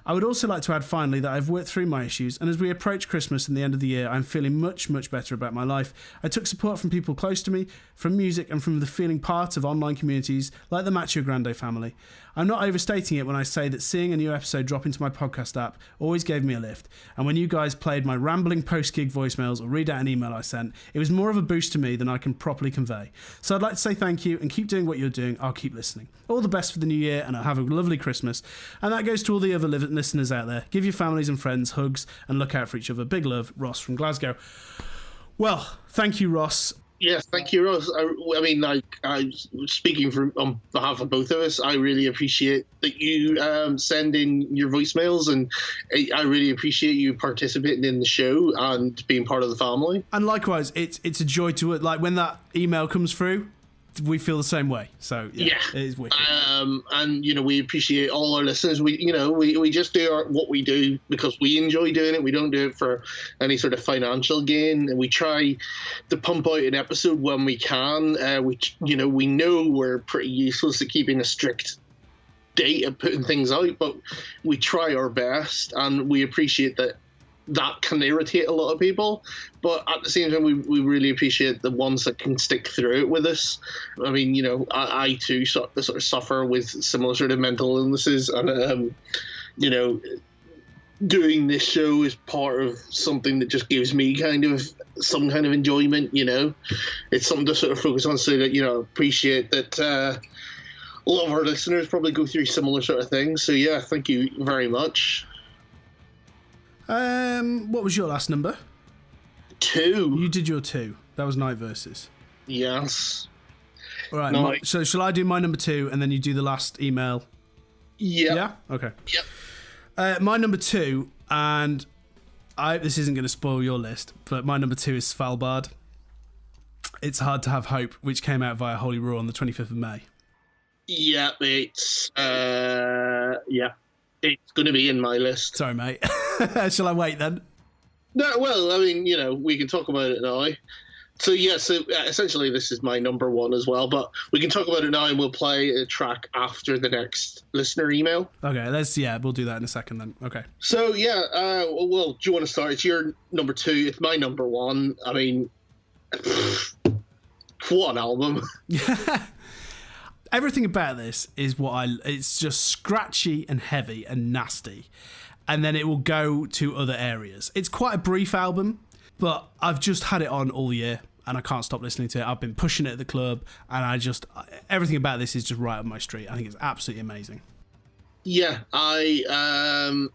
I would also like to add finally that I've worked through my issues, and as we approach Christmas and the end of the year, I'm feeling much, much better about my life. I took support from people close to me, from music, and from the feeling part of online communities like the Macho Grande family. I'm not overstating it when I say that seeing a new episode drop into my podcast app always gave me a lift, and when you guys played my rambling post-gig voicemails or read out an email I sent, it was more of a boost to me than I can properly convey. So I'd like to say thank you, and keep doing what you're doing. I'll keep listening. All the best for the new year, and I'll have a lovely Christmas. And that goes to all the other listeners out there. Give your families and friends hugs, and look out for each other. Big love, Ross from Glasgow. Well, thank you, Ross. Yes, thank you, Ross. I mean, like, I'm speaking on behalf of both of us. I really appreciate that you send in your voicemails, and I really appreciate you participating in the show and being part of the family. And likewise, it's a joy to it. Like when that email comes through, we feel the same way. So yeah. It is wicked. And we appreciate all our listeners. We just do what we do because we enjoy doing it. We don't do it for any sort of financial gain. And we try to pump out an episode when we can. We know we're pretty useless at keeping a strict date of putting things out, but we try our best, and we appreciate that can irritate a lot of people, but at the same time, we really appreciate the ones that can stick through it with us. I mean, I too sort of suffer with similar sort of mental illnesses, and doing this show is part of something that just gives me some kind of enjoyment. It's something to sort of focus on, so that appreciate that. A lot of our listeners probably go through similar sort of things. So yeah, thank you very much. What was your last number? 2. You did your 2. That was Night Versus. Yes. All right. So shall I do my number 2 and then you do the last email? Yeah. Yeah? Okay. Yep. My number 2, and this isn't going to spoil your list, but my number 2 is Svalbard. It's Hard to Have Hope, which came out via Holy Roar on the 25th of May. Yeah, it's it's going to be in my list. Sorry, mate. Shall I wait then? No, well, I mean, we can talk about it now. So essentially this is my number 1 as well, but we can talk about it now, and we'll play a track after the next listener email. Okay, we'll do that in a second then. Okay. So do you want to start? It's your number 2. It's my number 1. I mean, what an album. Everything about this is it's just scratchy and heavy and nasty. And then it will go to other areas. It's quite a brief album, but I've just had it on all year and I can't stop listening to it. I've been pushing it at the club, and everything about this is just right up my street. I think it's absolutely amazing. Yeah, I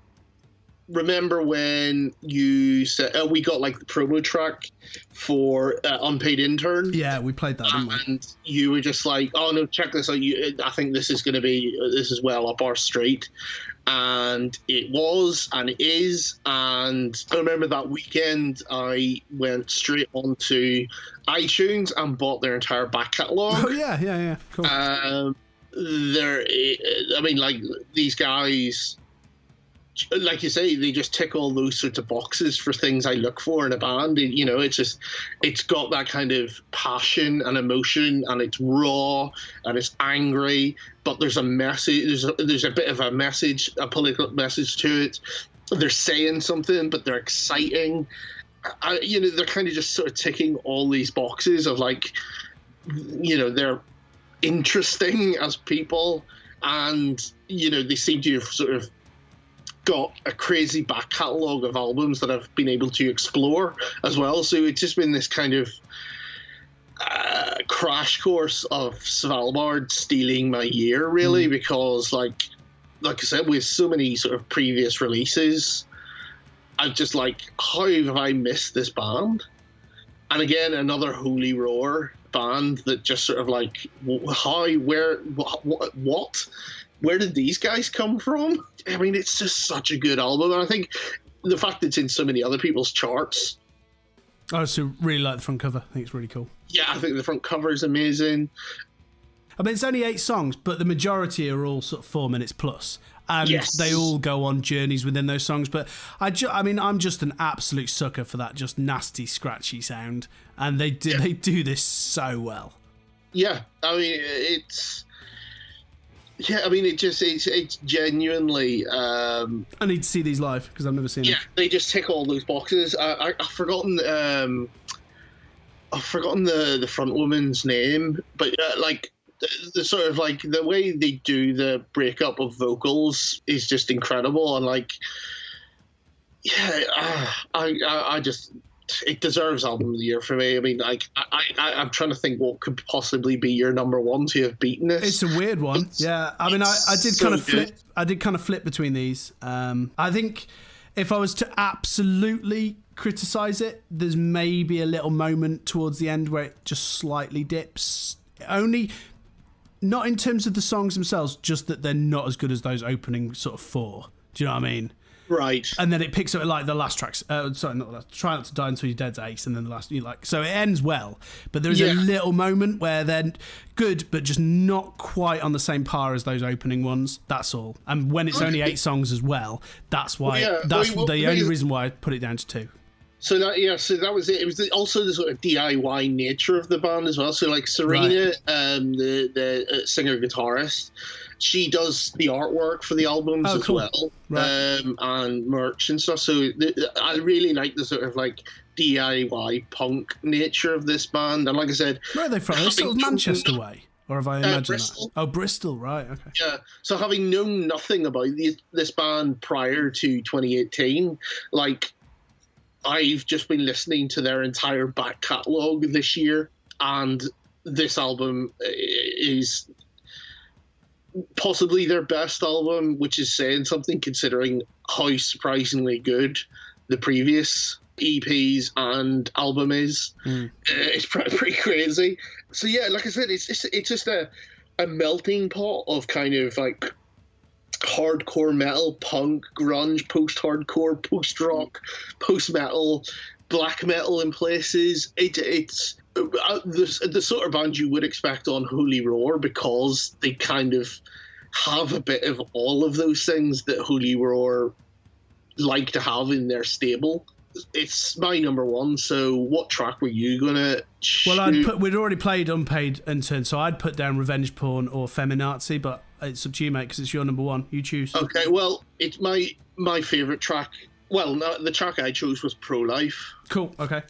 remember when you said we got like the promo track for Unpaid Intern. Yeah, we played that, didn't we? And you were just like, "Oh no, check this out! I think this is well up our street." And it was, and it is. And I remember that weekend I went straight onto iTunes and bought their entire back catalogue. Oh yeah, cool. These guys, like you say, they just tick all those sorts of boxes for things I look for in a band. It's got that kind of passion and emotion, and it's raw and it's angry, but there's a message. There's a bit of a message, a political message to it. They're saying something, but they're exciting. They're kind of just sort of ticking all these boxes of they're interesting as people, and they seem to have sort of got a crazy back catalogue of albums that I've been able to explore as well. So it's just been this kind of crash course of Svalbard stealing my year, really, because like I said, with so many sort of previous releases, I'm just like, how have I missed this band? And again, another Holy Roar band that just sort of like, what? Where did these guys come from? I mean, it's just such a good album. And I think the fact it's in so many other people's charts. I also really like the front cover. I think it's really cool. Yeah, I think the front cover is amazing. I mean, it's only 8 songs, but the majority are all sort of 4 minutes plus. And they all go on journeys within those songs. But I mean, I'm just an absolute sucker for that just nasty, scratchy sound. And they do this so well. Yeah, I mean, it's genuinely. I need to see these live because I've never seen them. Yeah, they just tick all those boxes. I've forgotten. I've forgotten the front woman's name, but like the sort of like the way they do the breakup of vocals is just incredible, and like, yeah, I just. It deserves album of the year for me. I mean, like, I'm trying to think what could possibly be your number one to have beaten this. It's a weird one. Yeah, I mean, I did kind of flip. I did kind of flip between these. I think if I was to absolutely criticize it, there's maybe a little moment towards the end where it just slightly dips. Only, not in terms of the songs themselves, just that they're not as good as those opening sort of 4. Do you know what I mean? Right. And then it picks up like the last tracks. Sorry, not the last. Try Not to Die Until You're Dead's Ace, and then the last. So it ends well, but there's a little moment where they're good, but just not quite on the same par as those opening ones. That's all. And when it's only 8 songs as well, that's why. The only reason why I put it down to 2. So that was it. It was also the sort of DIY nature of the band as well. So like Serena, the singer guitarist, she does the artwork for the albums as well, and merch and stuff. So I really like the sort of like DIY punk nature of this band. And like I said, where are they from? They're sort of Manchester way, or have I imagined Bristol. That? Oh, Bristol, right? Okay. Yeah. So having known nothing about this band prior to 2018, like, I've just been listening to their entire back catalogue this year, and this album is possibly their best album, which is saying something considering how surprisingly good the previous EPs and album is. It's pretty crazy. So yeah, like I said, it's just a melting pot of kind of like hardcore metal, punk, grunge, post-hardcore, post-rock, post-metal, black metal in places. It's the sort of band you would expect on Holy Roar, because they kind of have a bit of all of those things that Holy Roar like to have in their stable. It's my number one. So what track were you gonna choose? Well, we'd already played Unpaid Intern, so I'd put down Revenge Porn or Feminazi, but it's up to you, mate, because it's your number one. You choose. Okay, well, it's my favourite track. Well, no, the track I chose was Pro-Life. Cool, okay.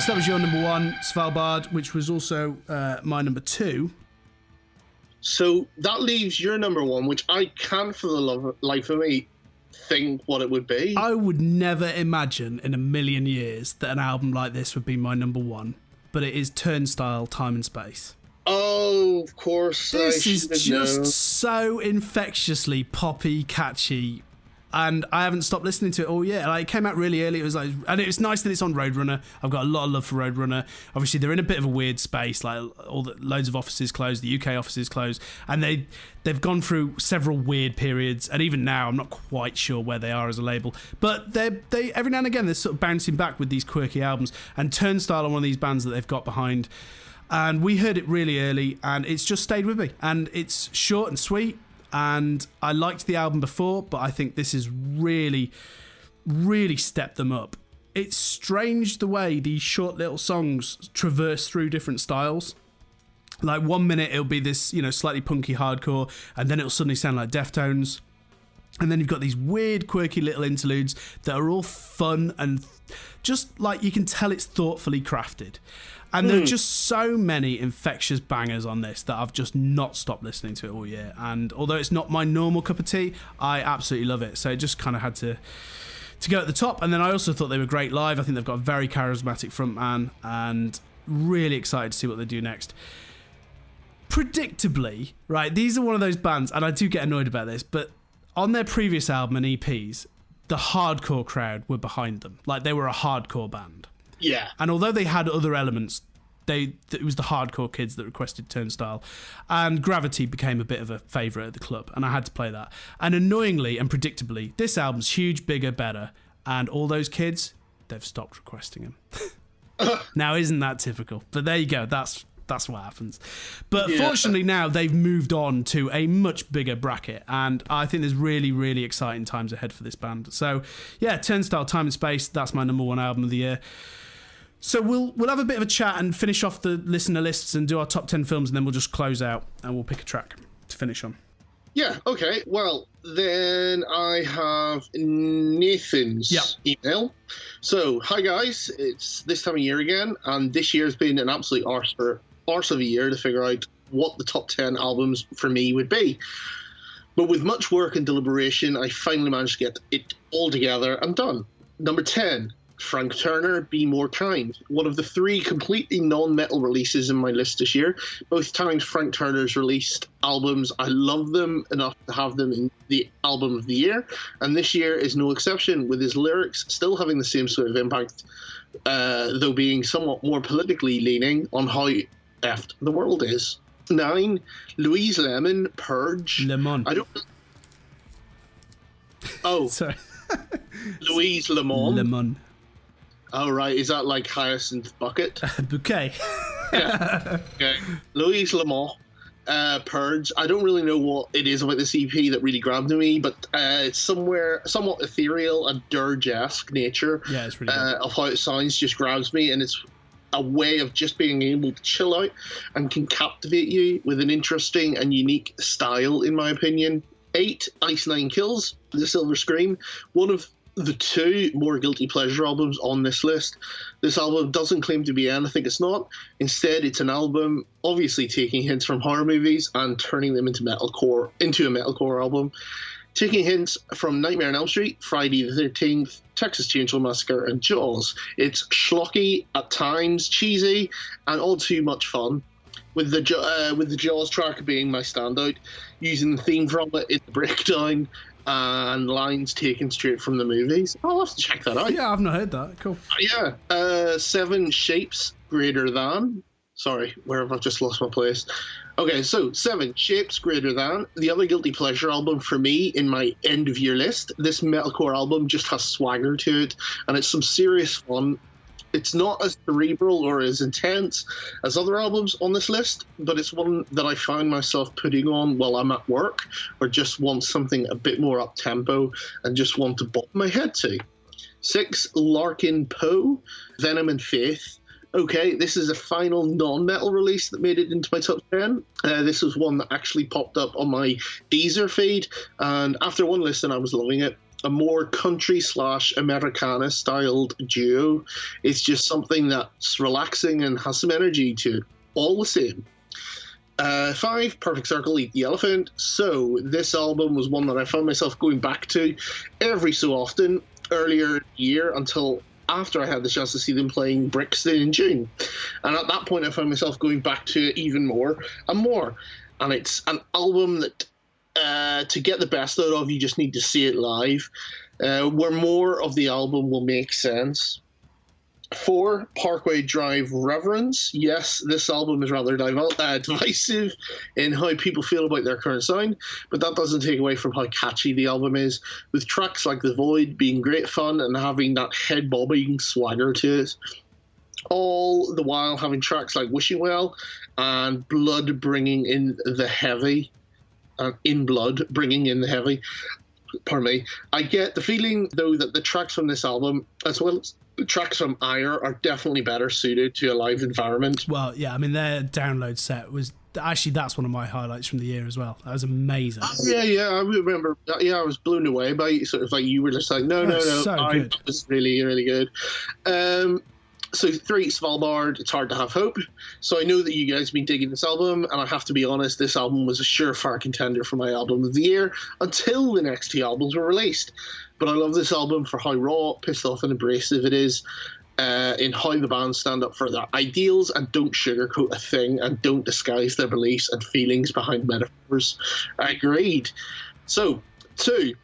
so that was your number 1, Svalbard, which was also my number 2. So that leaves your number 1, which I can't for the life of me think what it would be. I would never imagine in a million years that an album like this would be my number 1, but it is Turnstile, Time and Space. Oh, of course. This is just so infectiously poppy, catchy, and I haven't stopped listening to it all year. Like, it came out really early. It was like, and it was nice that it's on Roadrunner. I've got a lot of love for Roadrunner. Obviously, they're in a bit of a weird space. Like, loads of offices closed, the UK offices closed, and they've gone through several weird periods. And even now, I'm not quite sure where they are as a label. But they every now and again they're sort of bouncing back with these quirky albums. And Turnstile are one of these bands that they've got behind. And we heard it really early, and it's just stayed with me. And it's short and sweet. And I liked the album before, but I think this has really, really stepped them up. It's strange the way these short little songs traverse through different styles. Like 1 minute it'll be this, slightly punky hardcore, and then it'll suddenly sound like Deftones. And then you've got these weird, quirky little interludes that are all fun and just like you can tell it's thoughtfully crafted. And there are just so many infectious bangers on this that I've just not stopped listening to it all year. And although it's not my normal cup of tea, I absolutely love it. So it just kind of had to go at the top. And then I also thought they were great live. I think they've got a very charismatic frontman and really excited to see what they do next. Predictably, right, these are one of those bands, and I do get annoyed about this, but on their previous album and EPs, the hardcore crowd were behind them. Like, they were a hardcore band. Yeah. And although they had other elements, it was the hardcore kids that requested Turnstile. And Gravity became a bit of a favourite at the club, and I had to play that. And annoyingly and predictably, this album's huge, bigger, better, and all those kids, they've stopped requesting them. Now, isn't that typical? But there you go, that's what happens. But fortunately now they've moved on to a much bigger bracket, and I think there's really, really exciting times ahead for this band. So yeah, Turnstile, Time and Space, that's my number 1 album of the year. So we'll have a bit of a chat and finish off the listener lists and do our top 10 films, and then we'll just close out and we'll pick a track to finish on. Yeah, okay. Well, then I have Nathan's email. So, hi guys, it's this time of year again, and this year has been an absolute arse of a year to figure out what the top 10 albums for me would be. But with much work and deliberation, I finally managed to get it all together and done. Number 10, Frank Turner, Be More Kind. One of the 3 completely non-metal releases in my list this year. Both times Frank Turner's released albums, I love them enough to have them in the album of the year. And this year is no exception, with his lyrics still having the same sort of impact, though being somewhat more politically leaning on how effed the world is. 9, Louise Lemon, Purge. Lemon. I don't... Oh. Sorry. Louise Lemon. Lemon. Oh, right. Is that like Hyacinth Bucket? Bouquet. Yeah. Okay. Louise Lemon, Purge. I don't really know what it is about this EP that really grabbed me, but it's somewhat ethereal and dirge-esque nature. Yeah, it's really good. Of how it sounds just grabs me, and it's a way of just being able to chill out and can captivate you with an interesting and unique style, in my opinion. 8, Ice Nine Kills, The Silver Scream. One of the 2 more guilty pleasure albums on this list. This album doesn't claim to be anything it's not. Instead, it's an album obviously taking hints from horror movies and turning them into a metalcore album. Taking hints from Nightmare on Elm Street, Friday the 13th, Texas Chainsaw Massacre, and Jaws. It's schlocky, at times cheesy, and all too much fun. With the Jaws track being my standout, using the theme from it in the breakdown, and lines taken straight from the movies. I'll have to check that out. Yeah, I've not heard that. Cool. Yeah. 7, Shapes Greater Than. Sorry, where have I just lost my place? Okay, so 7, Shapes Greater Than. The other guilty pleasure album for me in my end of year list. This metalcore album just has swagger to it, and it's some serious fun. It's not as cerebral or as intense as other albums on this list, but it's one that I find myself putting on while I'm at work or just want something a bit more up-tempo and just want to bop my head to. 6, Larkin Poe, Venom and Faith. Okay, this is a final non-metal release that made it into my top 10. This was one that actually popped up on my Deezer feed, and after one listen, I was loving it. a more country / Americana styled duo. It's just something that's relaxing and has some energy to it, all the same. 5, Perfect Circle, Eat the Elephant. So this album was one that I found myself going back to every so often earlier in the year until after I had the chance to see them playing Brixton in June. And at that point I found myself going back to it even more and more. And it's an album that to get the best out of, you just need to see it live, where more of the album will make sense. 4, Parkway Drive Reverence. Yes, this album is rather divisive in how people feel about their current sound, but that doesn't take away from how catchy the album is, with tracks like The Void being great fun and having that head-bobbing swagger to it, all the while having tracks like Wishing Well and Blood bringing in the heavy, In Blood bringing in the heavy. Pardon me. I get the feeling, though, that the tracks from this album, as well as the tracks from Ire, are definitely better suited to a live environment. Well, yeah, I mean, their download set was actually, that's one of my highlights from the year as well. That was amazing. Yeah, I remember. I was blown away by sort of like you were just like, no. So good. It was really, really good. So 3, Svalbard, It's Hard to Have Hope. So I know that you guys have been digging this album, and I have to be honest, this album was a surefire contender for my album of the year until the next 2 albums were released. But I love this album for how raw, pissed off, and abrasive it is, in how the band stand up for their ideals and don't sugarcoat a thing and don't disguise their beliefs and feelings behind metaphors. Agreed. So, 2,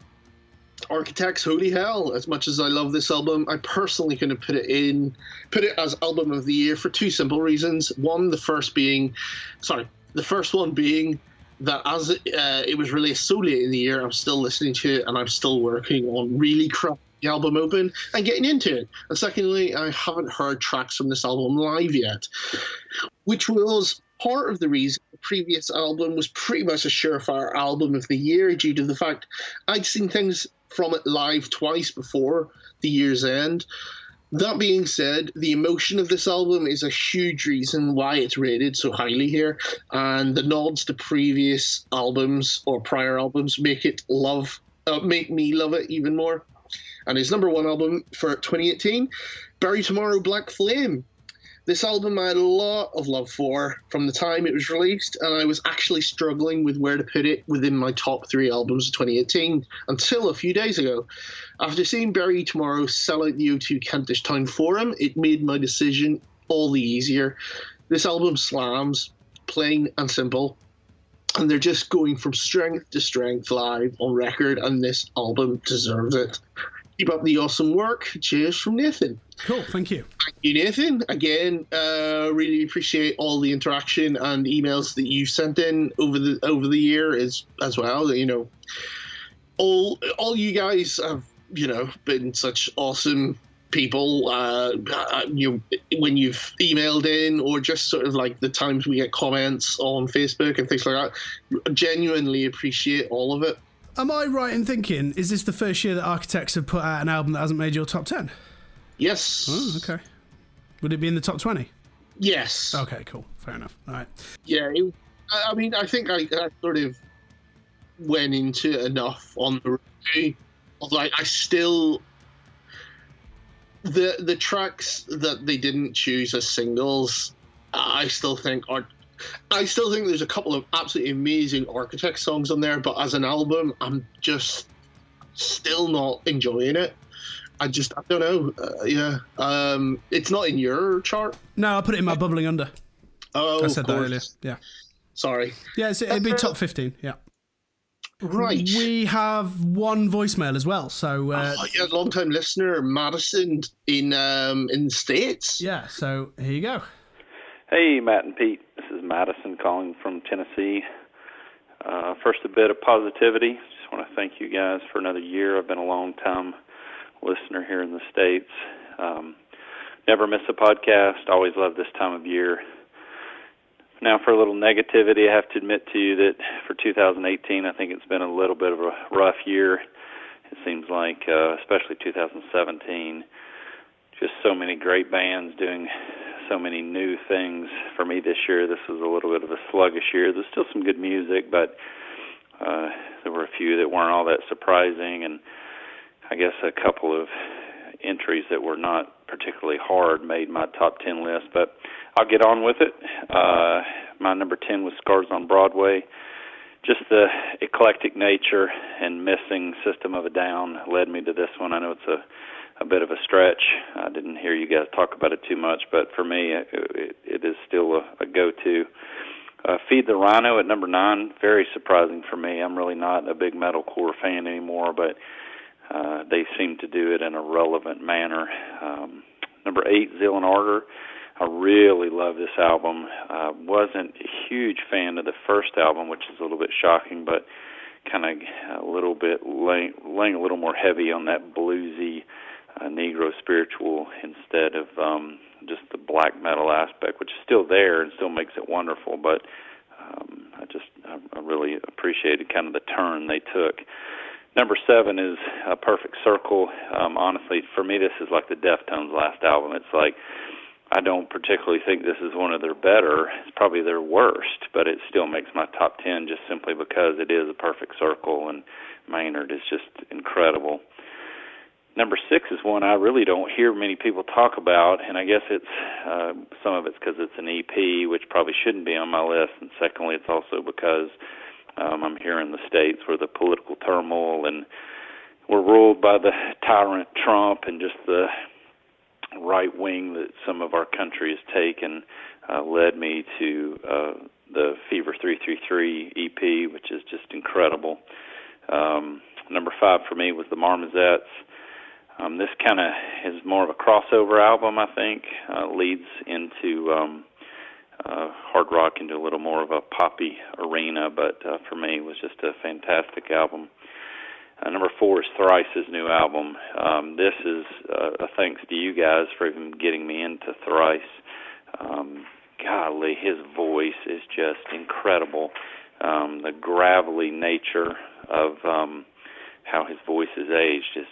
Architects, Holy Hell. As much as I love this album, I personally couldn't put it as album of the year for 2 simple reasons. The first one being that as it was released so late in the year, I'm still listening to it and I'm still working on really cracking the album open and getting into it. And secondly, I haven't heard tracks from this album live yet, which was part of the reason the previous album was pretty much a surefire album of the year, due to the fact I'd seen things from it live twice before the year's end. That being said, the emotion of this album is a huge reason why it's rated so highly here, and the nods to previous albums or prior albums make me love it even more. And his number 1 album for 2018, Bury Tomorrow, Black Flame. This album I had a lot of love for from the time it was released, and I was actually struggling with where to put it within my top 3 albums of 2018 until a few days ago. After seeing Bury Tomorrow sell out the O2 Kentish Town Forum, it made my decision all the easier. This album slams, plain and simple, and they're just going from strength to strength live on record, and this album deserves it. Keep up the awesome work. Cheers from Nathan. Cool, thank you. Thank you, Nathan. Again, really appreciate all the interaction and emails that you've sent in over the year as well. You know, all you guys have, you know, been such awesome people. When you've emailed in, or just sort of like the times we get comments on Facebook and things like that, genuinely appreciate all of it. Am I right in thinking, is this the first year that Architects have put out an album that hasn't made your top 10? Yes. Oh, okay. Would it be in the top 20? Yes. Okay, cool. Fair enough. All right. Yeah, I mean, I think I sort of went into enough on the review. Like, I still... The tracks that they didn't choose as singles, I still think there's a couple of absolutely amazing Architect songs on there, but as an album, I'm just still not enjoying it. I don't know. It's not in your chart. No, I put it in my bubbling under. Oh, I said that earlier. Yeah. Sorry. Yeah, it'd be top 15. Yeah. Right. We have 1 voicemail as well. So long-time listener Madison in the States. Yeah. So here you go. Hey, Matt and Pete. This is Madison calling from Tennessee. First, a bit of positivity. Just want to thank you guys for another year. I've been a long-time listener here in the States. Never miss a podcast. Always love this time of year. Now, for a little negativity, I have to admit to you that for 2018, I think it's been a little bit of a rough year. It seems like, especially 2017, just so many great bands doing so many new things. For me this year, this was a little bit of a sluggish year. There's still some good music, but there were a few that weren't all that surprising. And I guess a couple of entries that were not particularly hard made my top 10 list, but I'll get on with it. My number 10 was Scars on Broadway. Just the eclectic nature and missing System of a Down led me to this one. I know it's a bit of a stretch. I didn't hear you guys talk about it too much, but for me, it is still a go-to. Feed the Rhino at number 9, very surprising for me. I'm really not a big metalcore fan anymore, but they seem to do it in a relevant manner. Number 8, Zeal and Ardor. I really love this album. I wasn't a huge fan of the first album, which is a little bit shocking, but kind of a little bit laying a little more heavy on that bluesy Negro spiritual instead of just the black metal aspect, which is still there and still makes it wonderful, but I really appreciated kind of the turn they took. Number 7 is Perfect Circle. Honestly, for me, this is like the Deftones' last album. It's like, I don't particularly think this is one of their better. It's probably their worst, but it still makes my top 10 just simply because it is a perfect circle, and Maynard is just incredible. Number 6 is one I really don't hear many people talk about, and I guess it's some of it's because it's an EP, which probably shouldn't be on my list, and secondly, it's also because I'm here in the States where the political turmoil and we're ruled by the tyrant Trump and just the right wing that some of our country has taken led me to the Fever 333 EP, which is just incredible. Number 5 for me was the Marmosettes. This kind of is more of a crossover album, I think. Leads into hard rock, into a little more of a poppy arena, but for me it was just a fantastic album. Number 4 is Thrice's new album. This is a thanks to you guys for even getting me into Thrice. Golly, his voice is just incredible. The gravelly nature of how his voice is aged is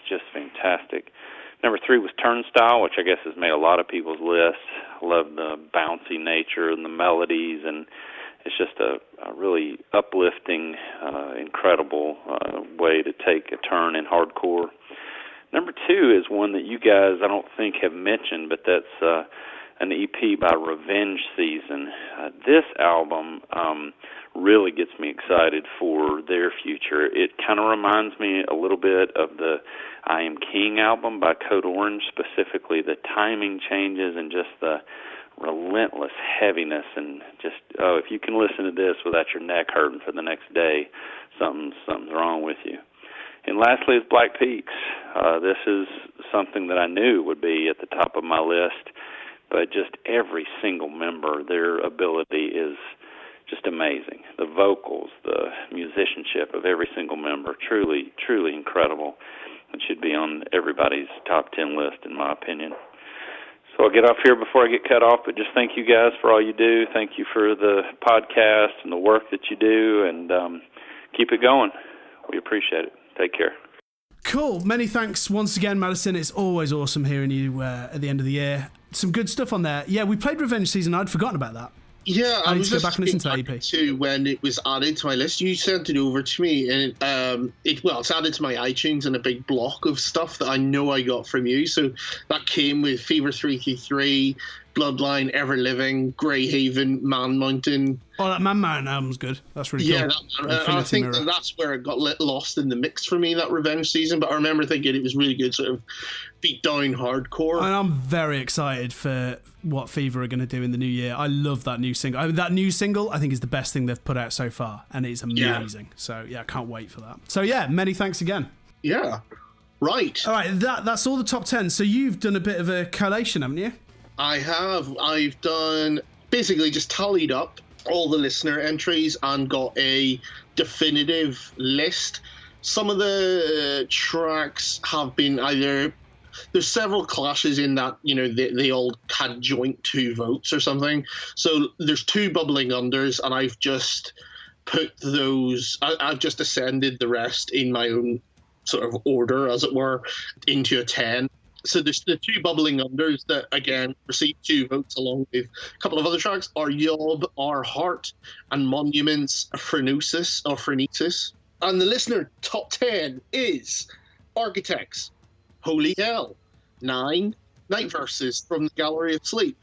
just fantastic. Number 3 was Turnstile, which I guess has made a lot of people's lists. I love the bouncy nature and the melodies, and it's just a really uplifting, incredible way to take a turn in hardcore. Number 2 is one that you guys I don't think have mentioned, but that's an EP by Revenge Season. This album really gets me excited for their future. It kind of reminds me a little bit of the I Am King album by Code Orange, specifically the timing changes and just the relentless heaviness, and just, if you can listen to this without your neck hurting for the next day, something's wrong with you. And lastly is Black Peaks. This is something that I knew would be at the top of my list, but just every single member, their ability is just amazing. The vocals, the musicianship of every single member, truly, truly incredible. It should be on everybody's top 10 list, in my opinion. So I'll get off here before I get cut off, but just thank you guys for all you do. Thank you for the podcast and the work that you do, and keep it going. We appreciate it. Take care. Cool. Many thanks once again, Madison. It's always awesome hearing you at the end of the year. Some good stuff on there. Yeah, we played Revenge Season. I'd forgotten about that. Yeah, I need to go back and listen to that EP. To when it was added to my list, you sent it over to me, and it's added to my iTunes in a big block of stuff that I know I got from you. So that came with Fever 333, Bloodline, Ever Living, Grey Haven, Man Mountain. Oh, that Man Mountain album's good. That's really cool. Yeah, I think that's where it got lost in the mix for me, that Revenge Season. But I remember thinking it was really good, sort of beat down hardcore. And I'm very excited for what Fever are going to do in the new year. I love that new single. I mean, that new single, I think, is the best thing they've put out so far, and it's amazing. Yeah. So, yeah, I can't wait for that. So, yeah, many thanks again. Yeah, right. All right, that's all the top 10. So you've done a bit of a collation, haven't you? I have. I've done, basically just tallied up all the listener entries and got a definitive list. Some of the tracks have been either... There's several clashes in that, they all had joint 2 votes or something. So there's 2 bubbling unders, and I've just put those... I've just ascended the rest in my own sort of order, as it were, into a 10. So there's the 2 bubbling unders that, again, received 2 votes along with a couple of other tracks are Yob, Our Heart, and Monuments, Phrenesis. And the listener top 10 is Architects, Holy Hell. 9, Night Verses from the Gallery of Sleep.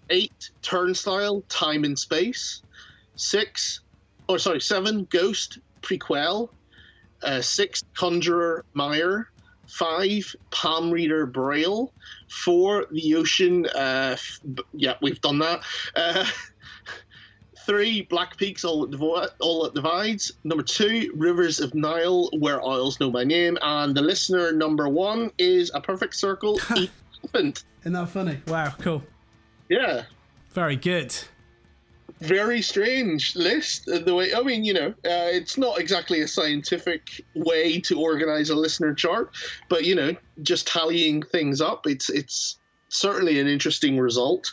8, Turnstile, Time and Space. 7, Ghost, Prequel. 6, Conjurer, Meyer. 5, Palm Reader, Braille. 4, The Ocean, we've done that. 3, Black Peaks, All That Divides. Number 2, Rivers of Nile, Where Isles Know My Name. And the listener number 1 is A Perfect Circle, Elephant. Isn't that funny? Wow, cool. Yeah. Very good. Very strange list. The way, I mean, it's not exactly a scientific way to organize a listener chart, but just tallying things up, it's certainly an interesting result.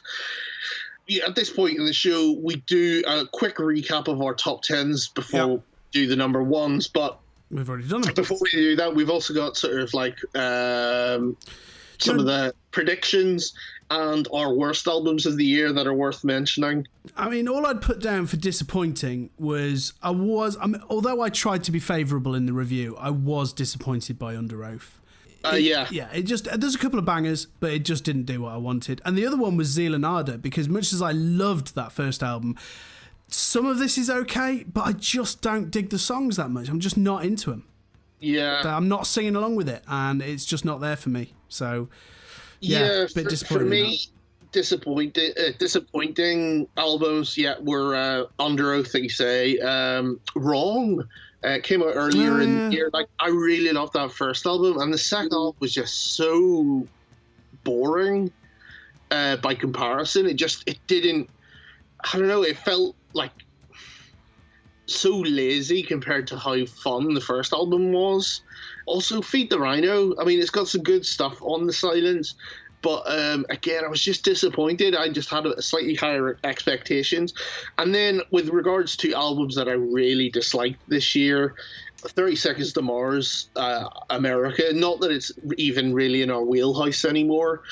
Yeah, at this point in the show, we do a quick recap of our top 10s before we do the number 1s, but we've already done it. Before we do that, we've also got sort of like some of the predictions and our worst albums of the year that are worth mentioning. I mean, all I'd put down for disappointing was although I tried to be favourable in the review, I was disappointed by Under Oath. It just, there's a couple of bangers, but it just didn't do what I wanted. And the other one was Zeal and Ardor, because much as I loved that first album, some of this is okay, but I just don't dig the songs that much. I'm just not into them. Yeah. I'm not singing along with it, and it's just not there for me. So, a bit disappointing. For me, disappointing albums, were Under Oath, like you say. Wrong. Came out earlier in the year. Like, I really loved that first album, and the second album was just so boring by comparison. It didn't. I don't know. It felt like so lazy compared to how fun the first album was. Also, Feed the Rhino. I mean, it's got some good stuff on the Silence, but again, I was just disappointed. I just had a slightly higher expectations. And then with regards to albums that I really disliked this year, 30 Seconds to Mars, America, not that it's even really in our wheelhouse anymore.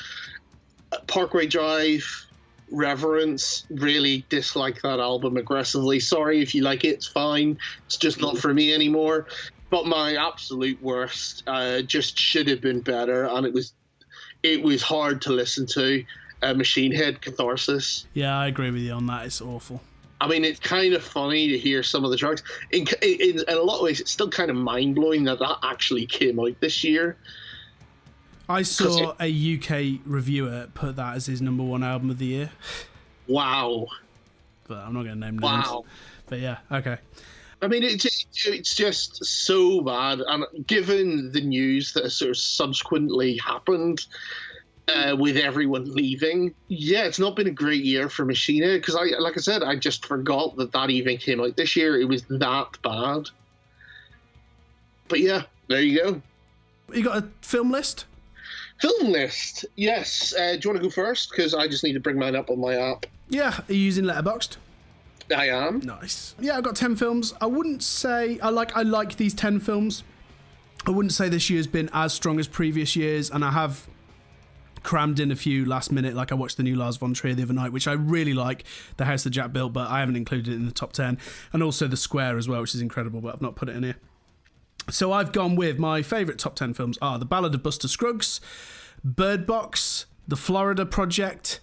Parkway Drive, Reverence, really dislike that album aggressively. Sorry if you like it, it's fine. It's just not for me anymore. But my absolute worst just should have been better, and it was hard to listen to. Machine Head, Catharsis. Yeah, I agree with you on that. It's awful. I mean, it's kind of funny to hear some of the tracks. In a lot of ways, it's still kind of mind-blowing that actually came out this year. I saw a UK reviewer put that as his number 1 album of the year. Wow. But I'm not going to name names. Wow. But yeah, okay. I mean, it's just so bad. And given the news that sort of subsequently happened with everyone leaving, it's not been a great year for Machine Head, because like I said, I just forgot that even came out this year. It was that bad. But yeah, there you go. You got a film list? Film list, yes. Do you want to go first? Because I just need to bring mine up on my app. Yeah, are you using Letterboxd? I am. Nice. Yeah, I've got 10 films. I wouldn't say I like these 10 films. I wouldn't say this year's been as strong as previous years, and I have crammed in a few last minute. Like, I watched the new Lars von Trier the other night, which I really like, The House That Jack Built, but I haven't included it in the top 10. And also The Square as well, which is incredible, but I've not put it in here. So I've gone with my favourite top 10 films are The Ballad of Buster Scruggs, Bird Box, The Florida Project,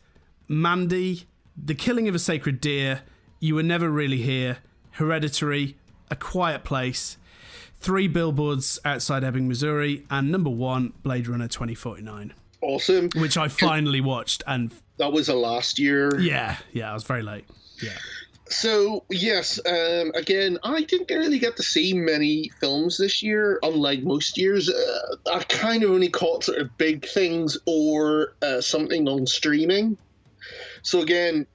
Mandy, The Killing of a Sacred Deer, You Were Never Really Here, Hereditary, A Quiet Place, 3 Billboards Outside Ebbing, Missouri, and number 1, Blade Runner 2049. Awesome. Which I finally watched. And that was a last year. Yeah, I was very late. Yeah. So, yes, again, I didn't really get to see many films this year, unlike most years. I kind of only caught sort of big things or something on streaming. So, again,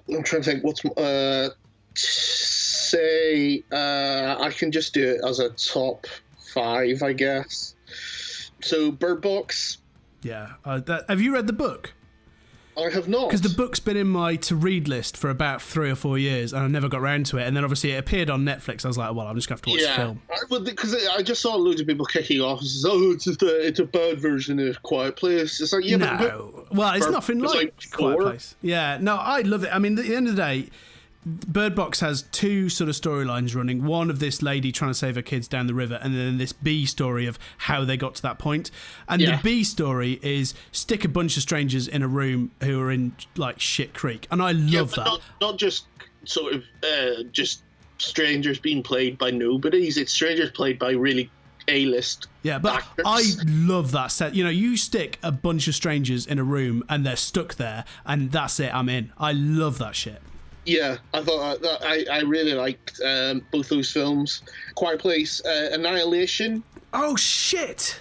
I'm trying to think what's... I can just do it as a top 5, I guess. So, Bird Box. Yeah. Have you read the book? I have not. Because the book's been in my to-read list for about 3 or 4 years, and I never got around to it. And then obviously it appeared on Netflix. I was like, well, I'm just going to have to watch the film. Because I just saw loads of people kicking off and says, oh, it's a bad version of Quiet Place. It's like, well, it's nothing like Quiet Place. Yeah, no, I love it. I mean, at the end of the day, Bird Box has two sort of storylines running. One of this lady trying to save her kids down the river, and then this B story of how they got to that point. And the B story is stick a bunch of strangers in a room who are in like shit creek. And I love that. Not just sort of just strangers being played by nobodies. It's strangers played by really A-list actors. I love that set. You know, you stick a bunch of strangers in a room and they're stuck there, and that's it. I'm in. I love that shit. Yeah, I thought that I really liked both those films. Quiet Place, Annihilation. Oh shit!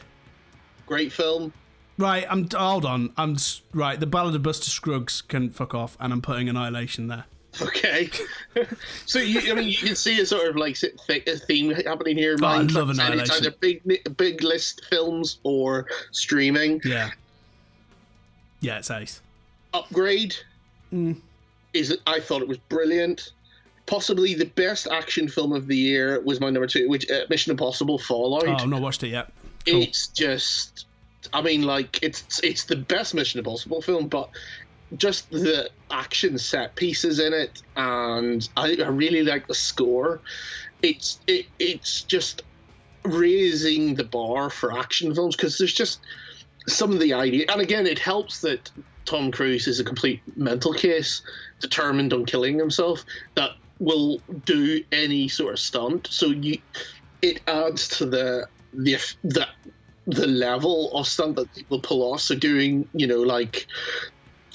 Great film. Right, hold on. Right. The Ballad of Buster Scruggs can fuck off, and I'm putting Annihilation there. Okay. So you can see a sort of like a theme happening here. I love Annihilation. It's either big list films or streaming. Yeah. Yeah, it's ace. Upgrade. I thought it was brilliant. Possibly the best action film of the year was my number 2, which Mission Impossible Fallout. Oh, I've not watched it yet. Cool. It's just, I mean, like it's the best Mission Impossible film, but just the action set pieces in it, and I really like the score. It's just raising the bar for action films, because there's just some of the idea, and again, it helps that Tom Cruise is a complete mental case, determined on killing himself, that will do any sort of stunt. So it adds to the level of stunt that people pull off. So doing, like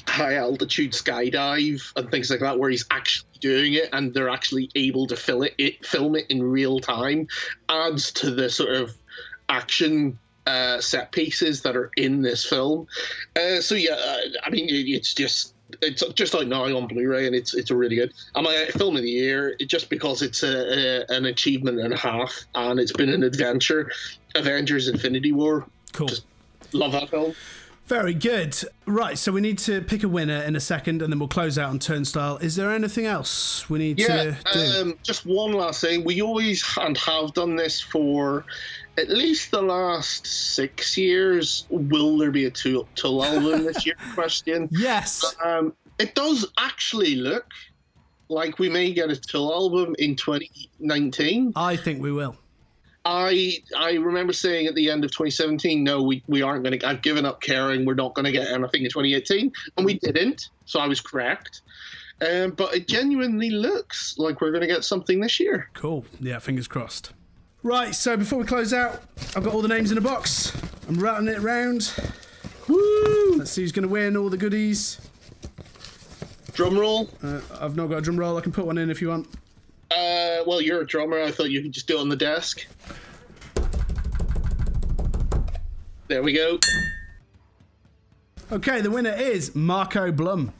high altitude skydive and things like that, where he's actually doing it and they're actually able to film it in real time, adds to the sort of action set pieces that are in this film. I mean, it's just out now on Blu-ray, and it's really good. And my film of the year, just because it's an achievement and a half, and it's been an adventure. Avengers: Infinity War. Cool. Just love that film. Very good. Right, so we need to pick a winner in a second, and then we'll close out on Turnstile. Is there anything else we need to do? Just one last thing. We always and have done this for at least the last 6 years. Will there be a Tool album this year? Question. Yes. It does actually look like we may get a Tool album in 2019. I think we will. I remember saying at the end of 2017, no, we aren't going to. I've given up caring. We're not going to get anything in 2018, and we didn't. So I was correct. But it genuinely looks like we're going to get something this year. Cool. Yeah, fingers crossed. Right, so before we close out, I've got all the names in a box. I'm rattling it around. Woo! Let's see who's going to win all the goodies. Drum roll. I've not got a drum roll. I can put one in if you want. Well, you're a drummer. I thought you could just do it on the desk. There we go. Okay, the winner is Marco Blum.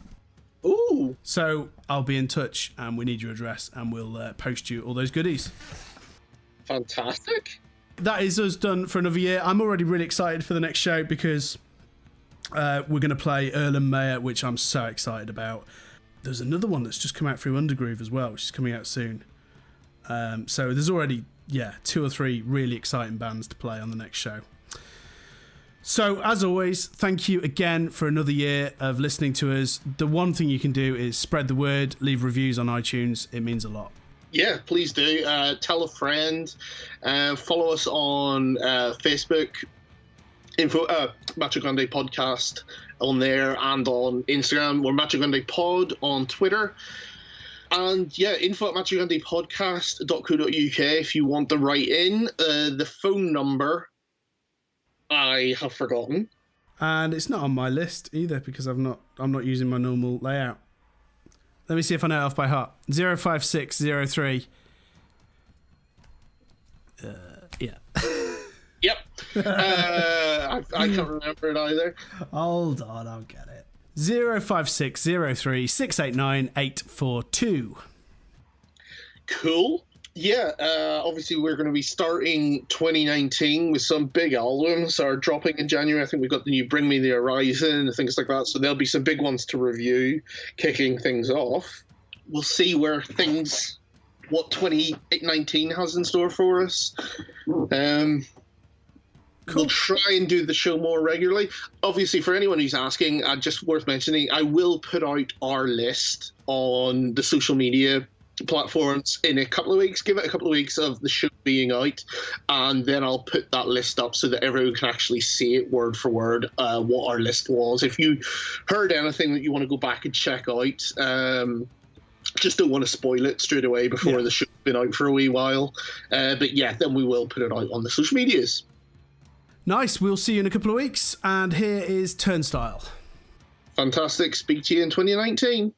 Ooh. So I'll be in touch, and we need your address, and we'll post you all those goodies. Fantastic. That is us done for another year. I'm already really excited for the next show, because we're going to play Erlen Meyer, which I'm so excited about. There's another one that's just come out through Undergroove as well, which is coming out soon. So there's already, 2 or 3 really exciting bands to play on the next show. So, as always, thank you again for another year of listening to us. The one thing you can do is spread the word, leave reviews on iTunes. It means a lot. Yeah, please do. Tell a friend. Follow us on Facebook. Macho Grande Podcast on there, and on Instagram. We're Macho Grande Pod on Twitter. And info at machograndepodcast.co.uk if you want to write in. The phone number I have forgotten. And it's not on my list either, because I'm not using my normal layout. Let me see if I know it off by heart. 05603. Yeah. Yep. I can't remember it either. Hold on, I'll get it. 05603 689 842. Cool. Yeah, obviously we're going to be starting 2019 with some big albums are dropping in January. I think we've got the new Bring Me the Horizon and things like that, so there'll be some big ones to review, kicking things off. We'll see what 2019 has in store for us. We'll try and do the show more regularly. Obviously, for anyone who's asking, just worth mentioning, I will put out our list on the social media platforms in a couple of weeks. Give it a couple of weeks of the show being out, and then I'll put that list up so that everyone can actually see it word for word, what our list was. If you heard anything that you want to go back and check out, just don't want to spoil it straight away before the show's been out for a wee while. But yeah, then we will put it out on the social medias. Nice. We'll see you in a couple of weeks. And here is Turnstile. Fantastic. Speak to you in 2019.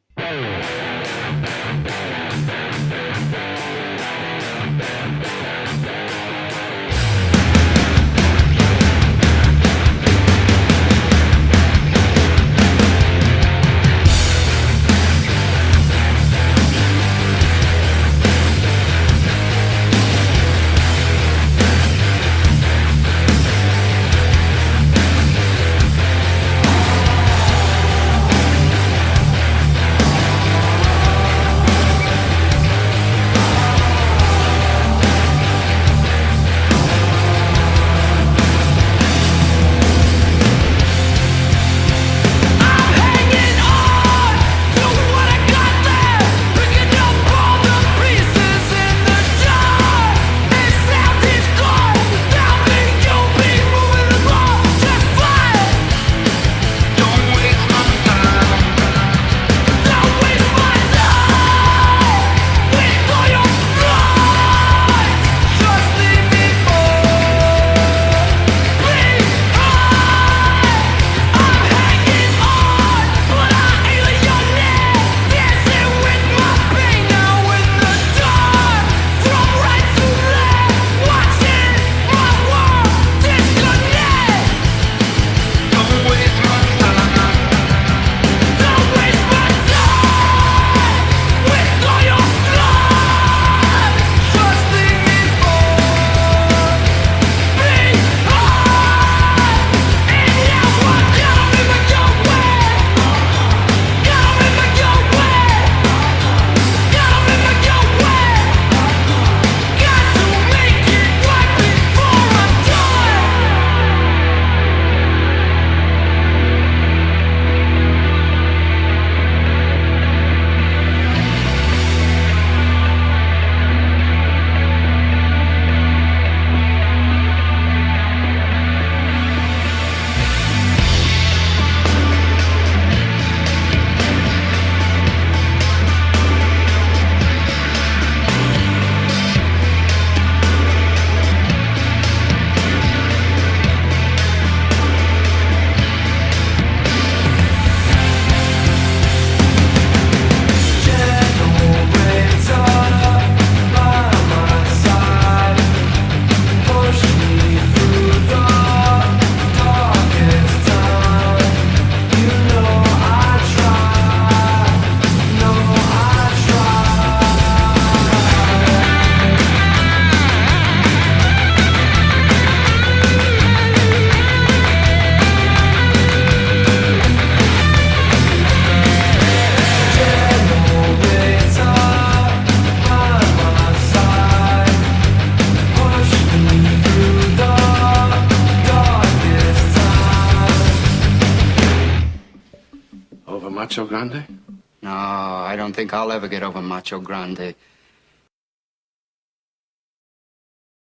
Macho Grande? No, I don't think I'll ever get over Macho Grande.